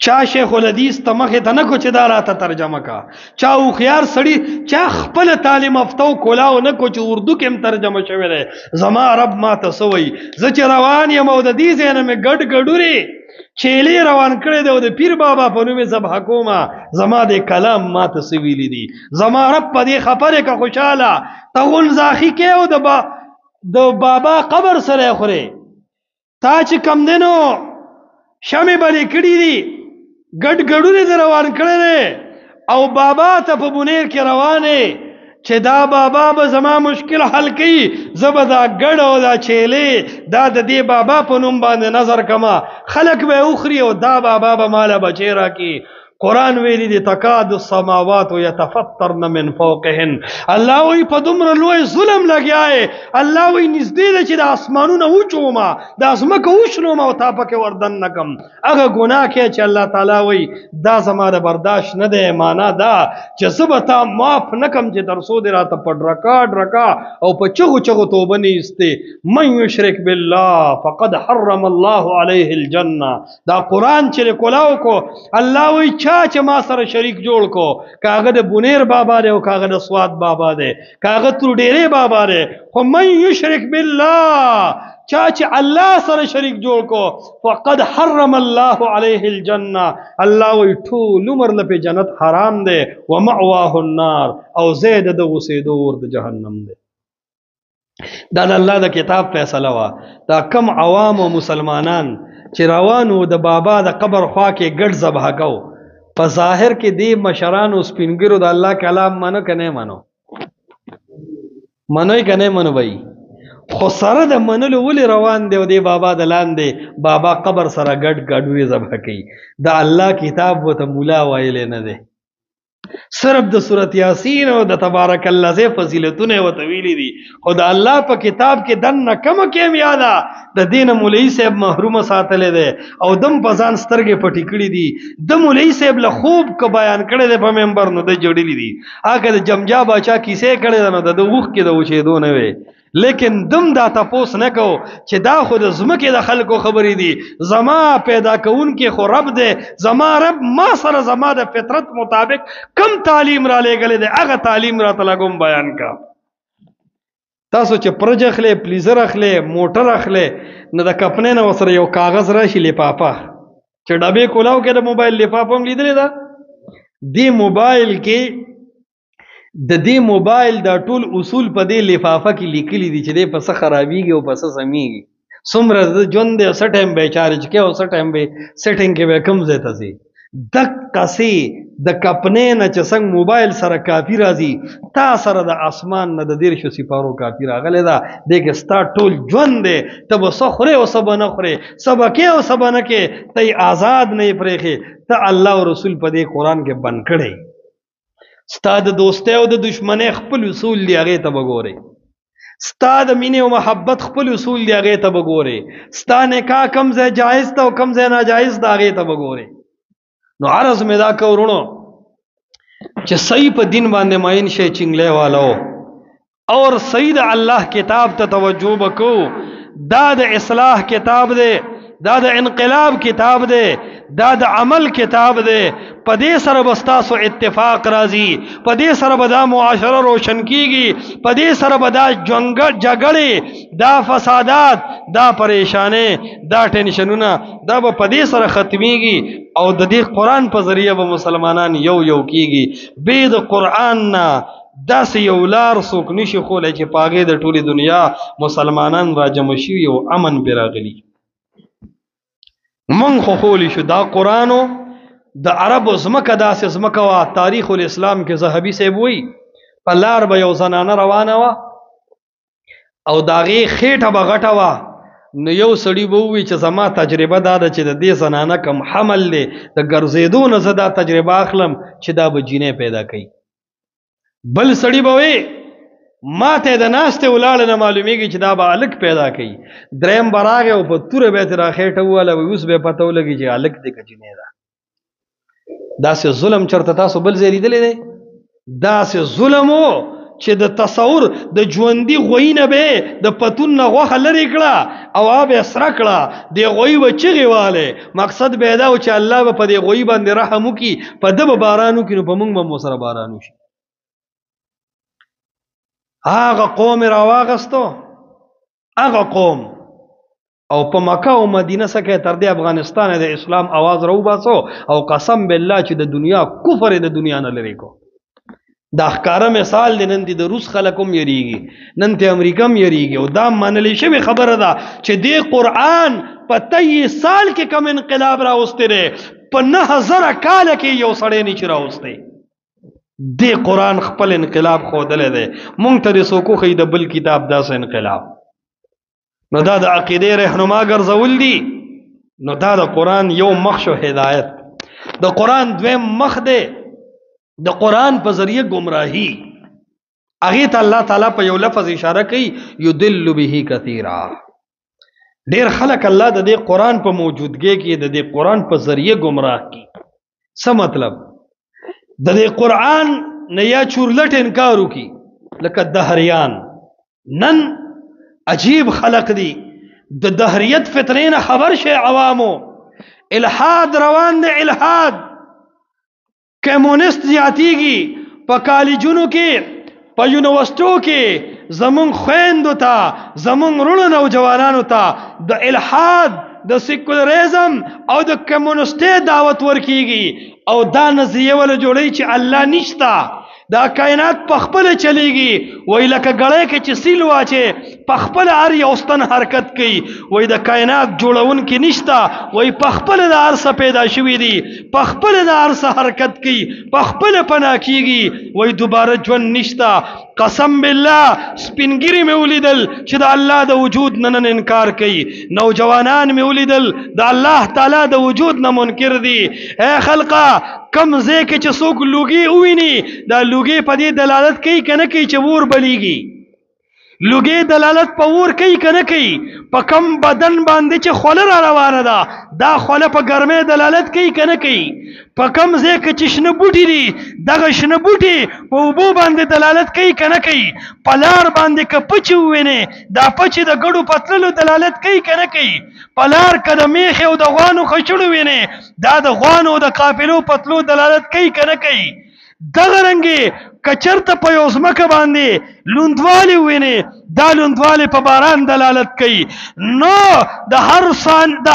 چا شیخ الحدیث ته مخه ته نه کو چې دا راته ترجمه کا چا او خيار سړی چا خپل تعلیم افتو کولاو نه کو چې اردو کې هم ترجمه شوی دی زما رب ما ته سوی ز چې روان یم او د دې ځای نه مې ګډ ګډوري چیلی روان کړی دی او د پیر بابا په نوم ذبح کومه زما د کلام ما ته څه ویلي دي زما رب په دې خبره که خوشحاله ته غونځاخي کې او د بابا قبر سره خوري تا چې کم دی نو شمې بلې کړي دي ګډ ګډورې د روان کړی دی او بابا ته په بونیر کې روانې چې دا بابا به زما مشکل حل کړي زه به دا ګډ او دا چیلې دا د دې بابا په نوم باندې نظر کما خلک به وخوري او دا بابا به ماله بچی راکړي قرآن ویلی دی تکاد السماوات یتفطرن من فوقهن الله وی په دومره لوی ظلم لګیاي الله وی نږدې ده چې د اسمانونو اوچوما د ازمکه اوشنوم او تا پکې وردن نکم هغه ګناه کې چې الله تعالی وی دا زما د برداشت نه دی معنا دا چې سبتا معاف نکم چې درسو دی راته پډ رکا او په چغو چغو توبه نه استه من یشرک بالله فقد حرم الله عليه الجنه دا قرآن چې کولاو کو الله وی چې ما سره شریک جوړ کو کاغه د بونیر بابا دی او کاغه د سواد بابا دی کاغه تر ډیره بابا دی خو من یشرک بالله چې الله سره شریک جوړ کو فقد حرم الله عليه الجنه الله وی ټول عمر له جنت حرام دی و مأواه النار او زید د وسیدو ور د جهنم دی دا د الله د کتاب فیصله وا دا کم عوام او مسلمانان چې روانو د بابا د قبر خوا کې ګډ ذبح کو په ظاهر کې دی مشرانو سپینګرو د الله کلام منو کنه منو منوي کنه منو بھائی خو سره د منلو ولې روان دی او دی بابا د لاندې بابا قبر سره ګډ ګډوي ذبح کوي د الله کتاب وته مولا وایل نه دی صرف د سورۃ یاسین او د تبارک الذی فضیلتونه او طویلی دي خو د الله په کتاب کې دنه کم کې یاده د دین مولوی صاحب محروم ساتل دي او دم پزان سترګې پټی کړی دي د مولوی صاحب له خوب ک بیان کړی دی په منبر نو د جوړلی دي هغه د جمجا باچا کیسه کړی نو د وښ کې د وچې دو نه وي لیکن دم دا تپوس نه کو چې دا خود زمکه د خلکو خبرې دي زما پیدا کون کې خو رب دی زما رب ما سره زما د فطرت مطابق کم تعلیم را لګل دی هغه تعلیم را تلګم بیان کا تاسو چې پروژه خلې پلیزر اخلې موټر اخلې نه د کپنې نه وسره یو کاغذ راشي لپاپا چې ډبې کولاو کې د موبایل لپاپا هم لیدلې ده دی موبایل کې د دې موبایل دا ټول اصول په دې لفافه کې لیکلي دي چې دې په څه خرابېږي او په څه سمېږي څومره د ژوند دی څه ټایم به چارج کې او څه ټایم به سیټینګ کې به کم ځای ته ځي دقسې د کپنې نه چې څنګه موبایل سره کافي راځي تا سره د اسمان نه د 10 سپارو کافي راغلی ده دې کې ستا ټول ژوند دی ته به څه خورې او څه به نه خورې څه به کې او څه به نه کې ته یې آزاد نه یې پرېښې ته الله او رسول په دې قرآن کې بند کړی ستا د دوستۍ او د دشمنۍ خپل اصول دی هغې ته به ګورې ستا د مینې او محبت خپل اصول دی هغې ته به ګورې ستا نکاح کم ځای جایز ده او کم ځای ناجایز ده هغې ته به ګورې نو عرض مې دا که ورونو چې صحیح په دین باندې ماین شي چنگلے والو اور صحیح د الله کتاب ته توجه وکړو دا د اصلاح کتاب دی دا د انقلاب کتاب دی دا د عمل کتاب دی په دې سره بستاسو اتفاق راځي په دې سره به دا معاشره روشن کیږي په دې سره به دا جګړې دا فسادات دا پریشانې دا ټینشنونه دا به په دې سره ختميږي او د دې قرآن په ذریعہ به مسلمانان یو یو کیږي به د قرآن نه داسې یو لار څوک نشي خولی چې په هغې د ټولې دنیا مسلمانان را جمع شوي او امن پرې راغلي موږ خو خولی شو دا قرآنو د عربو ځمکه داسې ځمکه وه تاریخ الاسلام کې ذهبي صاحب وایي په لار به یو زنانه روانه وه او د هغې خېټه به غټه وه نو یو سړي به ووایي چې زما تجربه دا ده چې د دې زنانه کم حمل دی د ګرځېدو نه زه دا تجربه اخلم چې دا به جینۍ پیدا کوي بل سړی به وي ما ته د ناستې ولاړه نه معلومیږي چې دا به هلک پیدا کوي دریم به راغی او په توره به یې ترې راخېټه ووهله اوس به یې پته ولګي چې هلک دی که جینۍ ده داسې ظلم چېرته تاسو بل ځای لیدلی دی داسې ظلم و چې د تصور د ژوندي غویي نه به یې د پتون نه غوښه لرې کړه او آب یې سره کړه دې غویي به چغې والې مقصد به یې دا و چې الله به په دې غویي باندې رحم وکړي په ده به باران وکړي نو په موږ به ورسره باران وشي هغه قوم راواغستو هغه قوم او په مکه او مدینه سکه تر دې افغانستان د اسلام आवाज راوباسو او قسم بالله چې د دنیا کفر د دنیا نه لري کو دا ښکارا مثال دی نن د روس خلکم یریږي نن ته امریکا هم یریږي او دا منلې شوی خبره ده چې دې قرآن په 23 سال کې کم انقلاب راوستي دی په 9000 کال کې یو سړی نه چې راوستي دی قرآن خپل انقلاب خودلې دی مونږ ته د څوک خو د بل کتاب داسې انقلاب نو دا د عقیدې رهنما ګرځول دي نو دا د قرآن یو مخ شو هدایت د قرآن دویم مخ دی د قرآن په ذریعه گمراهی هغې ته الله تعالی په یو لفظ اشاره کوي یدل به کثیرا ډېر خلک الله د دې قرآن په موجودګۍ کې د دې قرآن په ذریعه گمراه کی څه مطلب د دې قرآن نه یا چورلټ انکار وکي لکه دهریان نن عجیب خلق دي د دهریت فتنې نه خبر شي عوامو الحاد روان دی الحاد کمونیست زیاتیږي په کالجونو کې په یونیورسټو کې زمون خويندو ته زمون رونو نوجوانانو ته د الحاد د سیکولریزم او د کمونیستي دعوت ورکیږي او دا نظریه ول جوړی چې الله نشتا دا کائنات په خپل چلیږي وای لکه غړې کې چې سیل واچي په خپل هر یو ستن حرکت کوي وای د کائنات جوړون کې نشتا وای په خپل د ارسه پیدا شوی دی په خپل د ارسه حرکت کوي په خپل پنا کیږي وای دوباره ژوند نشتا قسم بالله سپینګری مې ولیدل چې د الله د وجود نن انکار کوي نوجوانان مې ولیدل د الله تعالی د وجود نه منکر دي اے خلقا کم ځکه چې څوک لوګي وویني دا لوګي په دې دلالت کوي کنه کوي چې ور بلیږي لوګي دلالت په ور کوي کنه کوي په کم بدن باندې چې خوله را روانه ده دا خوله په ګرمۍ دلالت کوي کنه کوي په کم ځکه چې شنه بوټي دي دغه شنه بوټي په اوبو باندې دلالت کوي کنه کوي په لار باندې که پچ وویني دا پچ د ګډو پتللو دلالت کوي کنه کوي په لار که د میخې او د غوانو خچړو ویني دا د غوانو او د قافلو پتلو دلالت کوي کنه کوي دغه رنګې که چېرته په یو ځمکه باندې لوندوالی وویني دا لوندوالی په باران دلالت کوي نو د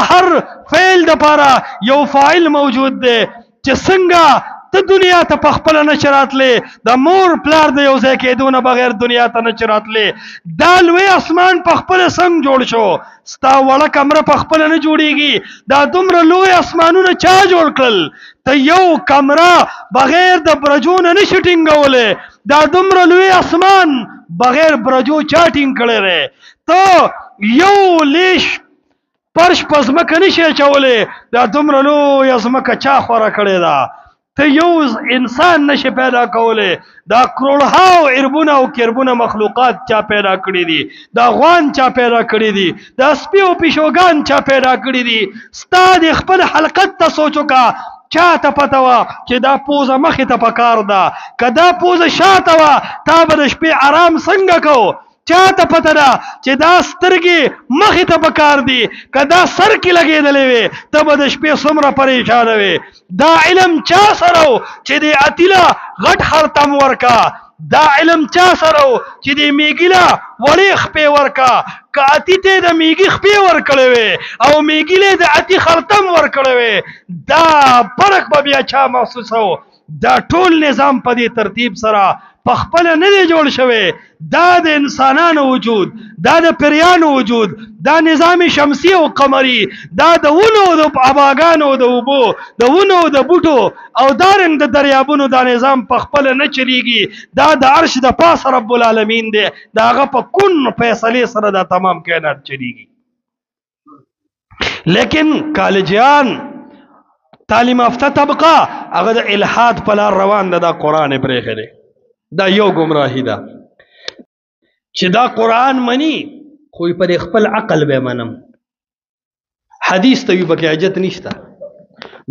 هر فعل دپاره یو فاعل موجود دی چې څنګه ته دنیا ته په خپله نشي راتلې د مور پلار د یو ځای کېدو نه بغیر دنیا ته نشي راتلې دا لوی اسمان په خپله څنګه جوړ شو ستا وړه کمره په خپله نه جوړېږي دا دومره لوی اسمانونه چا جوړ کړل ته یو کمره بغیر د برجو نه نشي ټینګولی دا دومره لوی اسمان بغیر برجو چا ټینګ کړی دی ته یو لیش فرش په ځمکه نشي اچولی دا دومره لویه ځمکه چا خوره کړې ده ته یو انسان نشي پیدا کولی دا کروڑهاو عربونه او کربونه مخلوقات چا پیدا کړي دي دا غوان چا پیدا کړي دي دا سپي او پیشوګان چا پیدا کړي دي ستا د خپل حلقت ته سوچ وکړه چاته پته وه چې دا پوزه مخې ته پکار ده، که دا پوزه شاته وه تا به د شپې آرام څنګه کو؟ چاته پته ده چې دا سترګې مخې ته پکار دي، که دا سر کې لګېدلې وې ته به د شپې څومره پریشانه وې. دا علم چا سره و چې د اتیله غټ خرطم ورکا؟ دا علم چا سره و چې د میګیله وړې خپې ورکا؟ که اتی ته د میګي خپې ورکړې وې او میګیلې د اتی خرطم ورکړې وې، دا فرق به بیا چا محسوسو؟ دا ټول نظام په دې ترتیب سره پخپله نه دی جوړ شوی. دا د انسانانو وجود، دا د پریانو وجود، دا نظام شمسی او قمری، دا د ونو د اباګانو د اوبو، د ونو د بوټو او دارنګ د دریابونو دا نظام پخپله نه چلیږي. دا د عرش د پاسه رب العالمین دی، دا هغه په کن فیصلې سره دا تمام کائنات چلیږي. لیکن کالجیان تعلیم یافته طبقه هغه د الحاد په لار روان ده، دا قرآن یې پرېښی دی. دا یو گمراهی ده چې دا قرآن مني خو پر خپل عقل به منم، حدیث ته وي پکې حاجت نشته.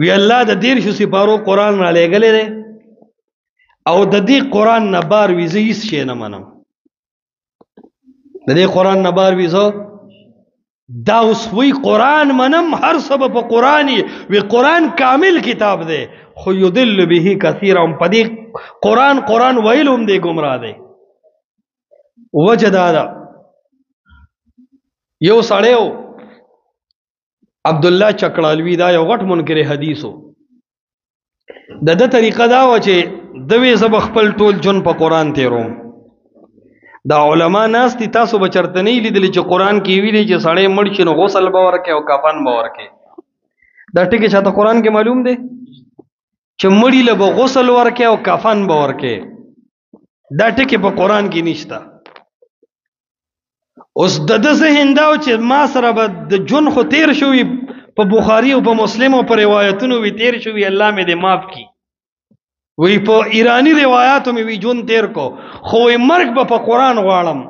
وی الله د 13 سپارو قرآن را لېږلی دی او د دې قرآن نه بار وي زه هېڅ شی نه منم. د دې قرآن نه بار وي زه دا اوس وی قرآن منم، هر څه به په قرآن وي. قرآن کامل کتاب دی خو یضل به کثیرا، په دې قرآن ویل هم دی ګمراه دی. وجه دا ده یو سړی و عبدالله چکړالوي، دا یو غټ منکر حدیث و. د ده طریقه دا وه چې د وی زه به خپل ټول ژوند په قرآن تېروم. دا علما ناست دي، تاسو به چېرته نه یې لیدلي چې قرآن کې ویلي چې سړی مړ شي نو غسل به ورکړي او کفن به ورکړي. دا ټکي چاته قرآن کې معلوم دی چې مړي له به غسل ورکړي او کفن به ورکړي؟ دا ټکي په قرآن کې نشته. اوس د ده ذهن دا و چې ما سره به د ژوند خو تېر شوي، په بخاري او په مسلم او په روایتونو وي تېر شوي، الله مې دې معاف کړي. وی په ایرانی روایاتو مې وی ژوند تېر کو، خو وی مرګ به په قرآن غواړم.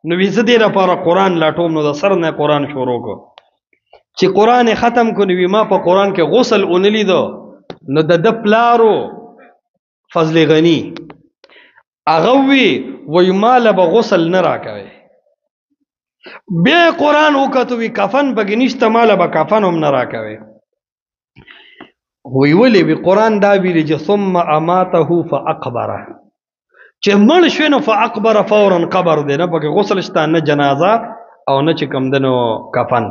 نو وی زه دې لپاره قرآن لټوم. نو د سر نه قرآن شروع کو چې قرآن ختم کو. نو وی ما په قرآن کې غسل اونې لیدو. نو د ده پلارو فضل غنی هغه وی ما له به غسل نه راکوي. بیا قرآن وکتو وی کفن پکې نشته، ما له به کفن هم نه راکوي. وی ولې؟ وی قرآن دا ویلي چې ثم اماته فاقبره، چې مړ شوی نو فاقبره فورا قبر دی، نه پکې غسل شته نه جنازه او نه چې کوم دنو کفن.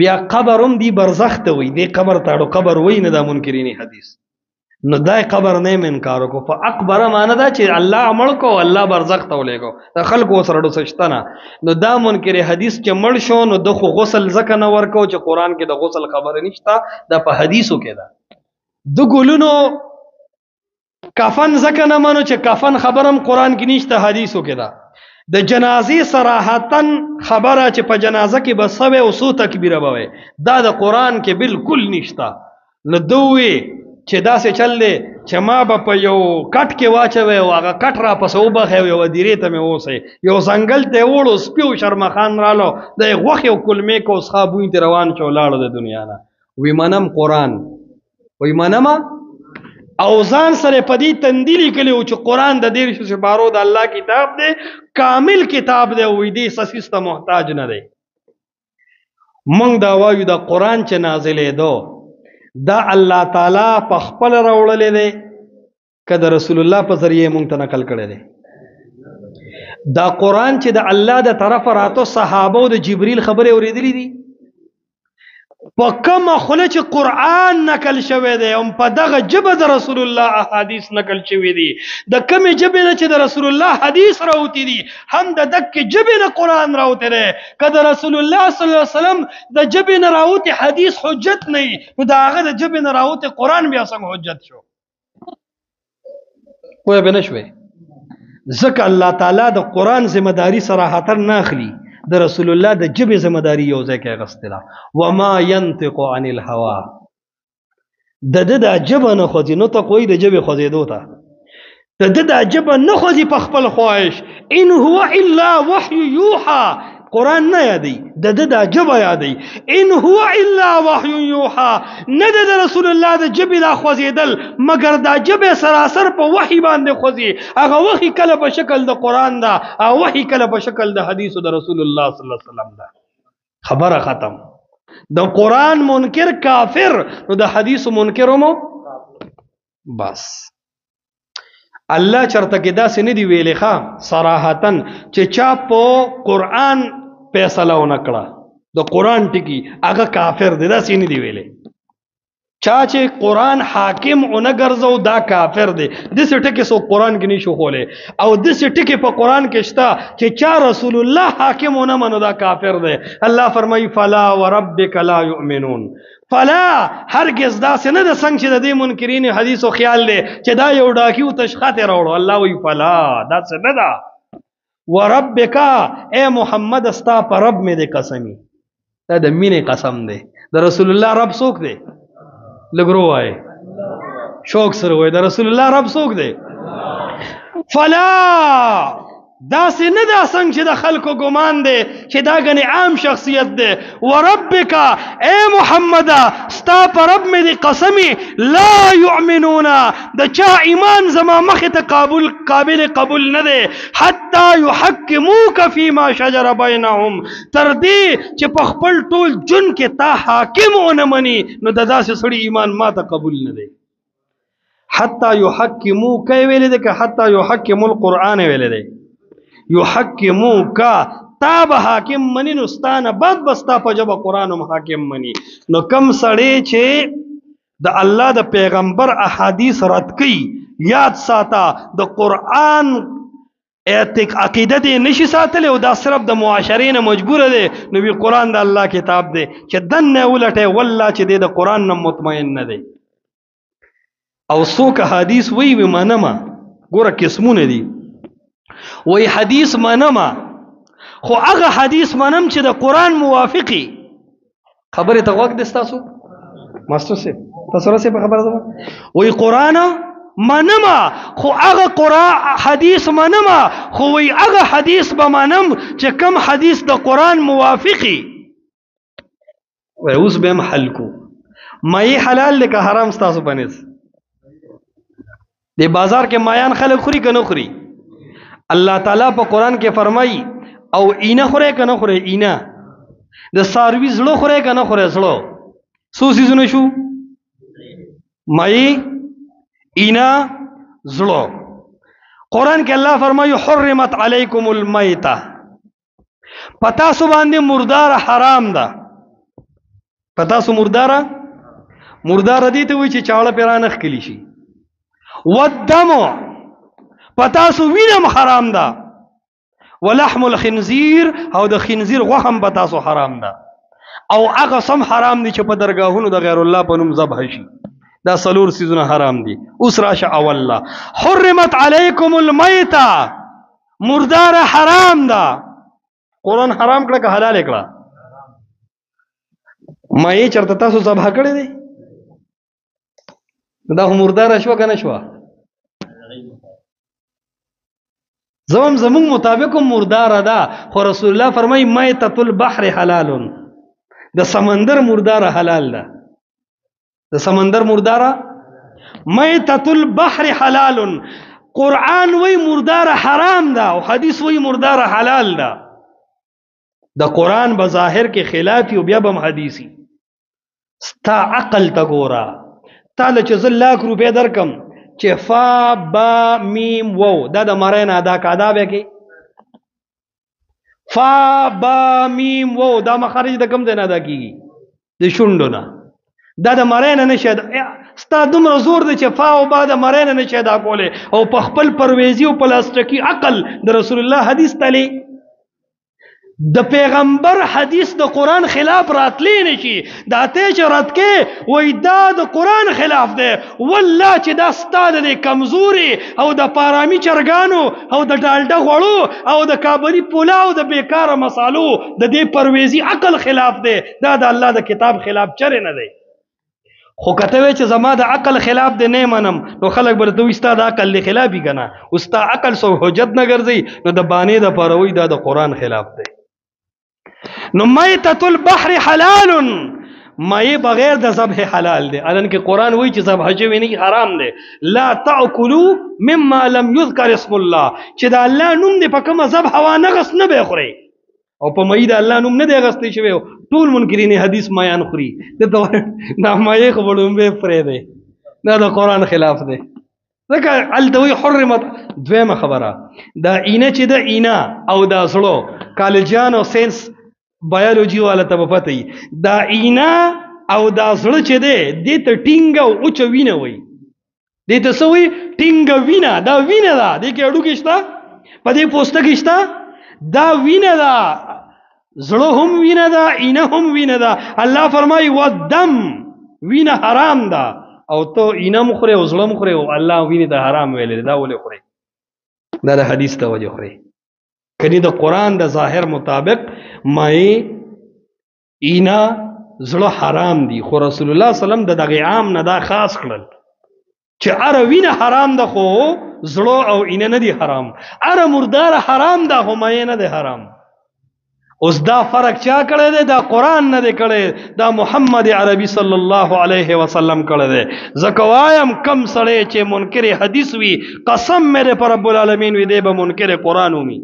بیا قبر هم دی برزخ ته وی، دی قبر تاړو قبر وی نه دا منکرین حدیث. نو دای قبر نه هم انکار وکړو. فاقبره معنی دا چې الله مړ کو، الله برزخ ته ولېږو، د خلکو سره ډوسه شته نه. نو دا منکر حدیث چې مړ شو نو د خو غسل ځکه نه ورکو چې قرآن کې د غسل خبره نشته، دا په حدیثو کې ده. د ګلونو کفن ځکه نه منو چې کفن خبرم قرآن کې نشته، حدیثو کې ده. د جنازې صراحتاً خبره چې په جنازه کې به سوی او څو تکبیره به وي، دا د قرآن کې بالکل نشته. نو دوی چې داسې چل دی چې ما به په یو کټ کې واچوي او هغه کټ را پسې وبخي او یوه دیرې ته مې اوسئ، یو ځنګل ته یې وړو، سپي او شرمخان رالو، د یې غوښې او کلمې کو څښا بوی ته روان شو لاړو د دنیا نه. وی منم قرآن، وی منمه او ځان سره په دې تندي لیکلی و چې قرآن د 13 سپارو د الله کتاب دی، کامل کتاب دی. وی دې سسیس ته محتاج نه دی. موږ دا وایو د قرآن چې نازلېدو دا الله تعالی په خپل راوړلې دی که د رسول الله په ذریعه مونږ ته نقل کړی دی؟ دا قرآن چې د الله د طرفه راته صحابه او د جبريل خبرې اورېدلې دي، په کومه خوله چې قرآن نقل شوی دی او په دغه ژبه د رسول الله احادیث نقل شوي دي، د کومې ژبې نه چې د رسول الله حدیث راوتی دي هم د دکې ژبې نه قرآن راوتی دی. که د رسول الله صلی الله علیه وسلم د ژبې نه راوتی حدیث حجت نه وي، نو د هغه د ژبې نه راوتی قرآن بیا څنګه حجت شو؟ پوه به نه شوې. ځکه الله تعالی د قرآن ذمہ داري صراحتا نه اخلي، د رسول الله د ژبې ذمہ داري یو ځای کې اخیستې ده. وما ينطق عن الهوا، د ده دا ژبه نه خوځي. نو ته کوی د ژبې خوځېدو ته د ده دا ژبه نه خوځي په خپل خواهش. ان هو الا وحی یوحى، قرآن نه یادی د د دا جبه یادی ان هو الا وحی یوحى نه د رسول الله د جبه دا خوځیدل مگر دا جبه سراسر په وحی باندې خوځي هغه وحی کله په شکل د قرآن دا او وحی کله په شکل د حدیث د رسول الله صلی الله علیه وسلم دا خبره ختم د قرآن منکر کافر نو د حدیث منکر مو بس الله چرته کې داسې نه دی ویلې ښا صراحتن چې چا په قرآن فیصله ونکړه د قرآن ټکی هغه کافر دی داسې نه دی ویلې چا چې قرآن حاکم ونه ګرځو دا کافر دی داسې ټکی سو قرآن کې نشو خولې او داسې ټکی په قرآن کې شته چې چا رسول الله حاکم ونه منو دا کافر دی الله فرمایي فلا وربک لا یؤمنون فلا هرگز داسې نه د څنګه چې د دې منکرین حدیث او خیال دی چې دا یو ډاکیو تشخاته راوړو الله وی فلا داسې نه ده وربک اے محمد استا پر رب مې د قسمی دا د مینې قسم دی د رسول الله رب څوک دی لګرو وای شوق سره وای د رسول الله رب څوک دی فلا داسې نه دا څنګه چې د خلکو ګمان دی چې دا غني عام شخصیت دی وربک اے محمد ستا پر رب مې د قسمی لا یؤمنون د چا ایمان زما مخ ته قابل قبول نه دی حتی یحکموک فیما شجر بینهم تر دې چې په خپل ټول جن کې تا حاکم ونه مني نو د داسې سړي ایمان ما ته قبول نه دی حتی یحکموک ویل دی که حتی یحکم القرآن ویل دی یحکموک تا به حاکم منی نو ستانه بعد بستا په جبه قرآن هم حاکم منی نو کم سړی چې د الله د پیغمبر احادیث رد کوي یاد ساته د قرآن عقیده دی نشي ساتلی او دا صرف د معاشرې نه مجبوره دی نو وی قرآن د الله کتاب دی چې دنه ولټی والله چې دی د قرآن نه مطمئن نه دی او څوک حدیث وی منمه ګوره قسمونه دي وی حدیث منما خو هغه حدیث منم چې د قرآن موافقي خبره ته وخت دستاسو ماستر سي تاسو سره په خبره ده وی قرآن منما خو هغه قرآن حدیث منما خو وی هغه حدیث به منم چې کم حدیث د قرآن موافقي وی اوس به هم حل کو مې حلال لکه حرام تاسو بنس د بازار کې مایان خلک خوري کنه خوري الله تعالی په قرآن کې فرمایي او اینه خوره کنه خوره اینه د ساروی زړه خوره کنه خوره زړه څو سيزونه شو مای اینه زړه قرآن کې الله فرمایي حرمت علیکم المیتہ پتا سو باندې مردار حرام ده پتا سو مردار دي ته وی چې چاړه پیرانخ کلی شي والدم پتا سو وینم حرام ده ولحم الخنزیر او د خنزیر غوهم پتا سو حرام ده او هغه سم حرام دي چې په درگاهونو د غیر الله په نوم ذبح شي دا سلور سيزونه حرام دي اوس راشه اوله حرمت علیکم المیتہ مردار حرام ده قرآن حرام کړه که حلال کړه مې چرته تاسو ذبح کړی دی دا مردار شو کنه شو زمون مطابق مردار ده خو رسول الله فرمای میتۃ البحر حلال د سمندر مردار حلال ده د سمندر مردار میتۃ البحر حلال قرآن وی مردار حرام ده او حدیث وی مردار حلال ده د قرآن بظاهر کې خلافي او بیا بم حدیثي ستا عقل تا ګورا تعالی چې زل لاک روپے درکم چې فا با میم وو دا د مړی نه ادا کا ادا به کې فا با میم وو دا مخارج د کم ځای نه ادا کېږي د شونډو نه دا د مړی نه نشي ستا دومره زور دی چې فا او با د مړی نه نشي ادا کولی او په خپل پرویزي او پلاستیکي عقل د رسول الله حدیث تلی د پیغمبر حدیث د قرآن خلاف راتلی نشي دا ته چې رات کې وای دا د قرآن خلاف دی والله چې دا ستاد د کمزوري او د پارامی چرګانو او د ډالډه غوړو او د کابلی پولاو د بیکاره مصالو د دې پرویزي عقل خلاف دی دا د الله د کتاب خلاف چره نه دی خو کته وی چې زما د عقل خلاف دی نه منم نو خلک بل دوی ستاد عقل له خلافي کنه او ستا عقل سو حجت نه ګرځي نو د بانې د پروي دا د قرآن خلاف دی نو میتۃ البحر حلال، مې بغیر د ذبح حلال دی. الان کې قرآن وایي چې ذبح شوی نه حرام دی. لا تاکلوا مما لم یذکر اسم الله، چې د الله نوم دی په کومه ذبح وانه غس نه به خوري، او په مې د الله نوم نه دی غستی شوی. ټول منکرین حدیث مایان خوري، دا مې خبرون به فرې دی، دا د قرآن خلاف دی. ځکه التوی حرمت. دویمه خبره، دا اینه چې د اینه او دا زړه کالجان او ساينس بایولوژي والا ته پته ای، دا اینا او دا زړه چې دی دې ته ټینګ او اوچ وینه وای، دې ته سوې ټینګ وینه، دا وینه ده، دې کې اډو کې شته، په دې پوسټه کې شته، دا وینه ده، زړه هم وینه ده، اینا هم وینه ده. الله فرمایي ودم، وینه حرام ده، او ته اینا مخره او زړه مخره، او الله وینه ده حرام ویل، دا ولې خوري؟ دا د حدیث ته وجه خوري. کنی د قرآن د ظاهر مطابق مای اینا زړه حرام دي، خو رسول الله صلی الله علیه وسلم د دغه عام نه دا خاص کړل چې اره وینه حرام ده، خو زړه او اینا نه دي حرام. اره مردار حرام ده، خو مای نه ده حرام. اوس دا فرق چا کړی دی؟ دا قرآن نه دی کړی، دا محمد عربي صلی الله علیه وسلم کړی دی. ځکه وایم کم سړی چې منکر حدیث وي، قسم مې پر رب العالمین وي، دی به منکر قرآن ومي.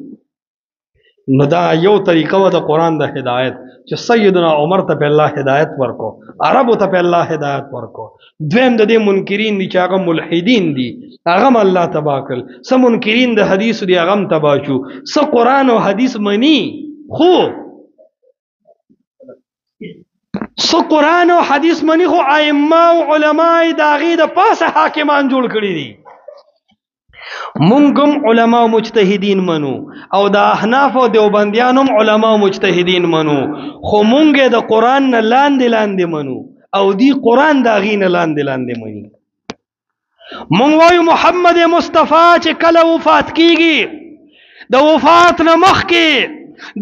نو دا یو طریقه و د قرآن د هدایت چې سیدنا عمر ته په الله هدایت ورکو، عربو ته په الله هدایت ورکو. دویم د دې منکرین دي چې هغه ملحدین دي، هغه الله تبا کړل. څه منکرین د حدیث دي هغه هم تبا شو، څه قرآن او حدیث مني، خو څه قرآن او حدیث مني، خو ائمه او علما یې د هغې د پاسه حاکمان جوړ کړي دي. مونږ هم علما او مجتهدین منو، او د احناف او دیوبندیان هم علما او مجتهدین منو، خو مونږ د قرآن نه لاندې لاندې منو، او دی قرآن د هغې نه لاندې لاندې مني. مونږ وایو محمد مصطفی چې کله وفات کیږي، د وفات نه مخکې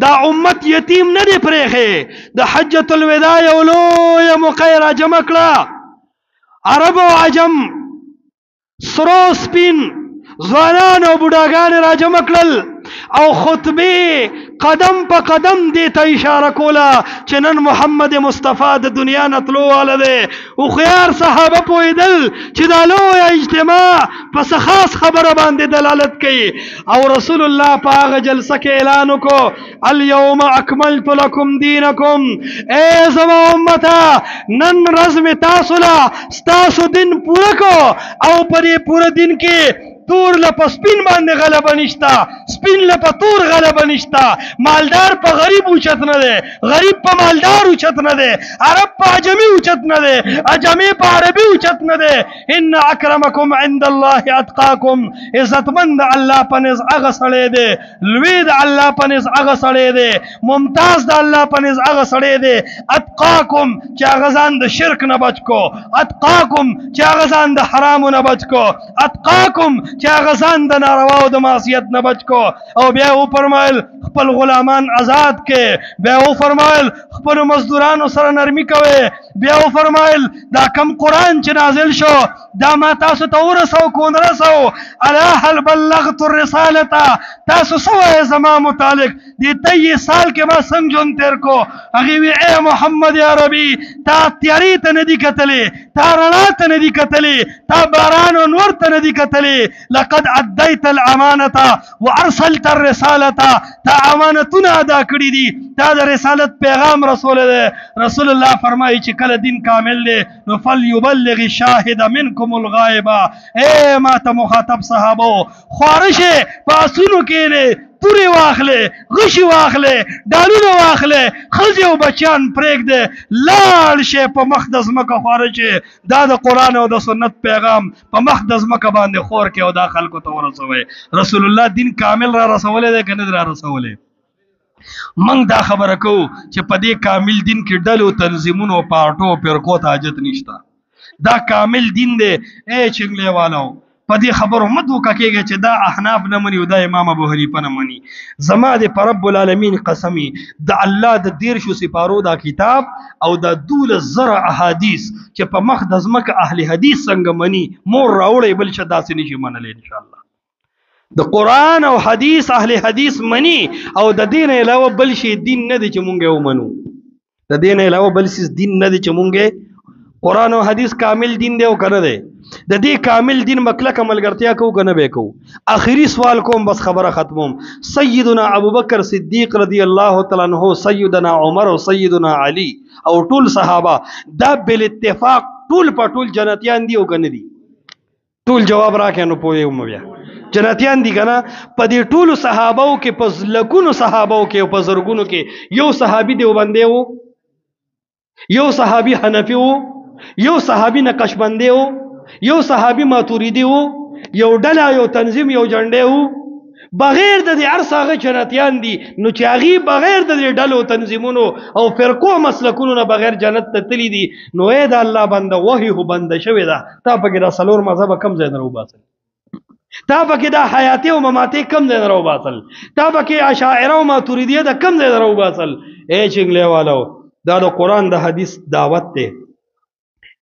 دا امت یتیم نه دی پرېښی. د حجة الوداع یو لویه موقع یې راجمع کړه، عرب او عجم، سرو سپین ځوانان او بوډاګان راجمع کړل، او خطبه قدم په قدم دې ته اشاره کوله چې نن محمد مصطفی د دنیا نه تلو واله دی. هوښیار صحابه پوهېدل چې دا لویه اجتماع په څه خاص خبره باندې دلالت کوي، او رسول الله په هغه جلسه کې اعلان وکړو اليوم اکملت لکم دینکم، ای زما امته نن ورځ مې تاسو له ستاسو دین پوره کو، او په دې پوره دین کې تور لپا سپین باندې غلبه نشتا، سپین لپا تور غلبه نشتا، مالدار په غریب اوچت نه دی، غریب په مالدار اوچت نه دی، عرب په عجمی اوچت نه دی، عجمی په عربي اوچت نه دی. ان اکرمکم عند الله اتقاکم، عزتمند الله په نزد هغه سړی دی، لوی د الله په نزد هغه سړی دی، ممتاز د الله په نزد هغه سړی دی. اتقاکم چې هغه ځان د شرک نه بچ کو، اتقاکم چې هغه ځان د حرامو نه بچ کو، اتقاکم چې هغه ځان د ناروا او د معصیت نه بچ کو. او بیا وفرمایل خپل غلامان آزاد کې، بیا وفرمایل خپل مزدورانو سره نرمي کوي، بیا وفرمایل دا کم قرآن چې نازل شو دا ما تاسو ته ورسو کو نه رسو، الا هل بلغت الرساله، تاسو سوې زما متعلق دې 23 سال کې ما څنګه جون تیر کو. هغه وی اے محمد عربي تا تیاری ته ندی کتلې، تا رڼا ته ندی کتلې، تا باران او نور ته ندی کتلې. لقد اديت الامانه وارسلت الرساله، تا امانتونه ادا کړې دي، تا د رسالت پیغام رسول دی. رسول الله فرمایي چې کله دین کامل دی نو فليبلغ الشاهد منكم الغائب. اے ما ته مخاطب صحابه خوارشه پاسونو کې پوری واخله، غشي واخله، ډالونه واخله، خځې او بچیان پرېږده، لاړ شي په مخ د ځمکه خوارشه. دا د قرآن او د سنت پیغام په مخ د ځمکه باندې خور کې او دا خلکو ته ورسوئ. رسول الله دین کامل را رسولی دی که نه را رسولی؟ منګ دا خبره کوو چې په دې کامل دین کې ډلو، تنظیمونو، پارټو، فرقو ته حاجت نشته. دا کامل دین دی. اے چنګلې والو په دې خبرو مه دوکه کېږئ چې دا احناف نه مني او دا امام ابو حنیفه نه مني. زما د په رب العالمین قسمي د الله د 13 سپارو دا کتاب او د 12,000 احادیث چې په مخ د ځمکه اهل حدیث څنګه مني، مور راوړی بل شه داسې نشي منلی انشاءالله. د قرآن او حدیث اهل حدیث منی او د دین علاوه بل شي دین نه دی چې مونږ ومنو. د دین علاوه بل شي دین نه دی چې مونږ قرآن او حدیث کامل دین دی او کنه دی. د دې کامل دین مکلک ملګرتیا کو کنه به کو. اخیری سوال کوم بس خبره ختموم. سیدنا ابوبکر صدیق رضی الله تعالی عنہ، سیدنا عمر او سیدنا علی او ټول صحابه دا بل اتفاق ټول په ټول جنتیان دی او کنه دی؟ ټول جواب راکې نو پوهه وم بیا جنتیان دي کنه. په دې ټولو صحابو کې په لکونو صحابو کې او په زرګونو کې یو صحابي دیوبندي وو، یو صحابي حنفي وو، یو صحابي نقشبندي وو، یو صحابي ماتوریدي وو، یو ډله یو تنظیم یو جنډه وو. بغیر د دې ارساغه جنتیان دي. نو چې هغه بغیر د دې ډلو تنظیمونو او فرقو مسلکونو نه بغیر جنت ته تللی دي، نو اې د الله بنده وحي هو بنده شوی دا. تا پکې دا سلور مذهب کم ځای نه وباسل، تا پکې دا حیاتي او مماتي کم ځای نه وباسل، تا پکې اشاعره او ماتوریدیه دا کم ځای نه وباسل. اے چنګلې والو، دا د قرآن د حدیث دعوت ته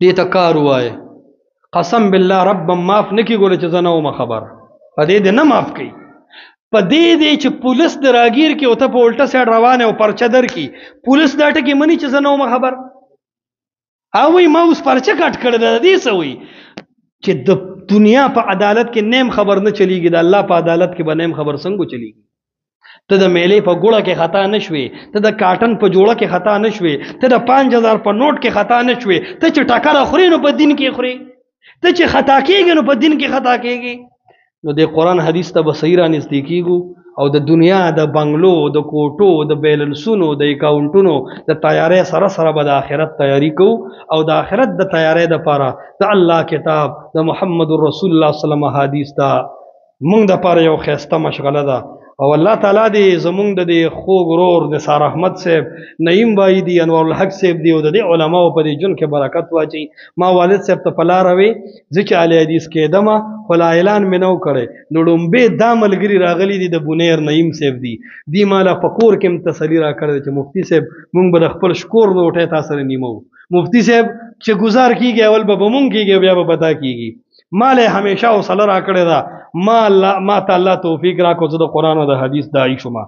دې ته کار وایي. قسم بالله رب معاف نکي ګوره چې زه نه وم خبر، په دې نه معاف کوي. په دې چې پولیس د راګیر کې او ته په الټه سایډ روانه او پرچه در کې پولیس دا ټکي مني چې زه نه وم خبر. هغوی ما اوس پرچه کټ کړی د دې څه وایي چې د دنیا په عدالت کې نیم خبر نه چلیږي، د الله په عدالت کې به نیم خبر څنګه چلیږي؟ ته د میلې په ګوړه کې خطا نشوي، ته د کاټن په جوړه کې خطا نشوي، ته د 5000 په نوٹ کې خطا نشوي، ته چې ټکر خوري نو په دین کې خوري، ته چې خطا کېږي نو په دین کې خطا کېږي. نو د قرآن حدیث ته به صحیح را نږدې کېږو او د دنیا د بنگلو د کوټو د بیلنسونو د اکاونټونو د تیارې سره سره به د آخرت تیاری کوو او د آخرت د تیارې دپاره د الله کتاب د محمد رسول الله صلی الله علیه وسلم حدیث ته مونږ دپاره یو ښایسته مشغله ده. او الله تعالی دې زمونږ د دې خوږ ورور نثار احمد صاحب، نعیم بھائی دی، انور الحق صاحب دی او د دې علماو په دې جون کې برکت واچي. ما والد صاحب ته په لاره وی زه چې اهل حدیث کېدمه خو لا اعلان مې نه و کړی. نو ډومبې دا ملګري راغلي دي د بونیر نعیم صاحب دی، دی مالا په کور کې هم تسلي را کړی چې مفتی صاحب مونږ به د خپل شکور د وټۍ تا سره نیمو. مفتی صاحب چې گزار کېږي اول به مونږ کېږي بیا به پتا کېږي. مال همیشه حوصله را کړې ده. ما ته الله توفیق راکړو زه د قرآن او د حدیث داعی شوم.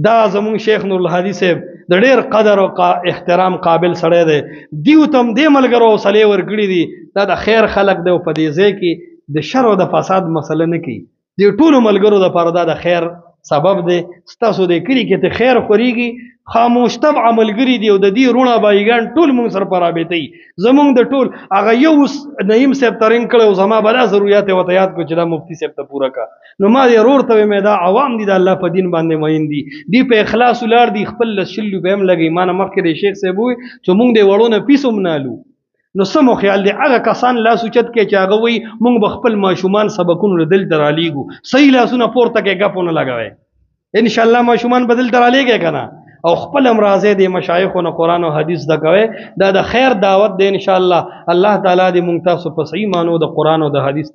دا زمونږ شیخ نور الهادي صاحب د ډېر قدر او احترام قابل سړی دی. دیو ته هم دې ملګرو حوصلې ورکړي دي. دا د خیر خلق دی او په دې ځای کې د شر او د فساد مسله نه کوي. دې ټولو ملګرو دپاره دا د خیر سبب دی. ستاسو د کلي کې ته خیر خورېږي، خاموش طبعه ملګري دي او د دې روڼه بایګان ټول مونږ سره په رابطه وي. زمونږ د ټول هغه یو نعیم صاحب ترنګ کړی او زما به دا ضروریات یې ورته یاد کړو چې دا مفتي صاحب ته پوره کړه. نو ما دې ورور ته ویې دا عوام دي د الله په دین باندې مین دي، دی په اخلاص ولاړ دي، خپل لس شل روپۍ هم لګوي. ما نه مخکې د شیخ صاحب ووایي چې مونږ د وړو نه پیس هم نه الو. نو سمو خیال دی هغه کسان لاس اوچت کې چې هغه وایي مونږ به خپل ماشومان سبقونو له دلته رالیږو، صحیح لاسونه پورته کې ګپ ونه لګوئ. انشاءالله ماشومان به دلته رالیږئ که نه، او خپل هم راځئ د مشایخو نه قرآن او حدیث زده کوئ. دا د خیر دعوت دی انشاءالله. الله تعالی دې مونږ تاسو په صحیح معنو د قرآن او د حدیث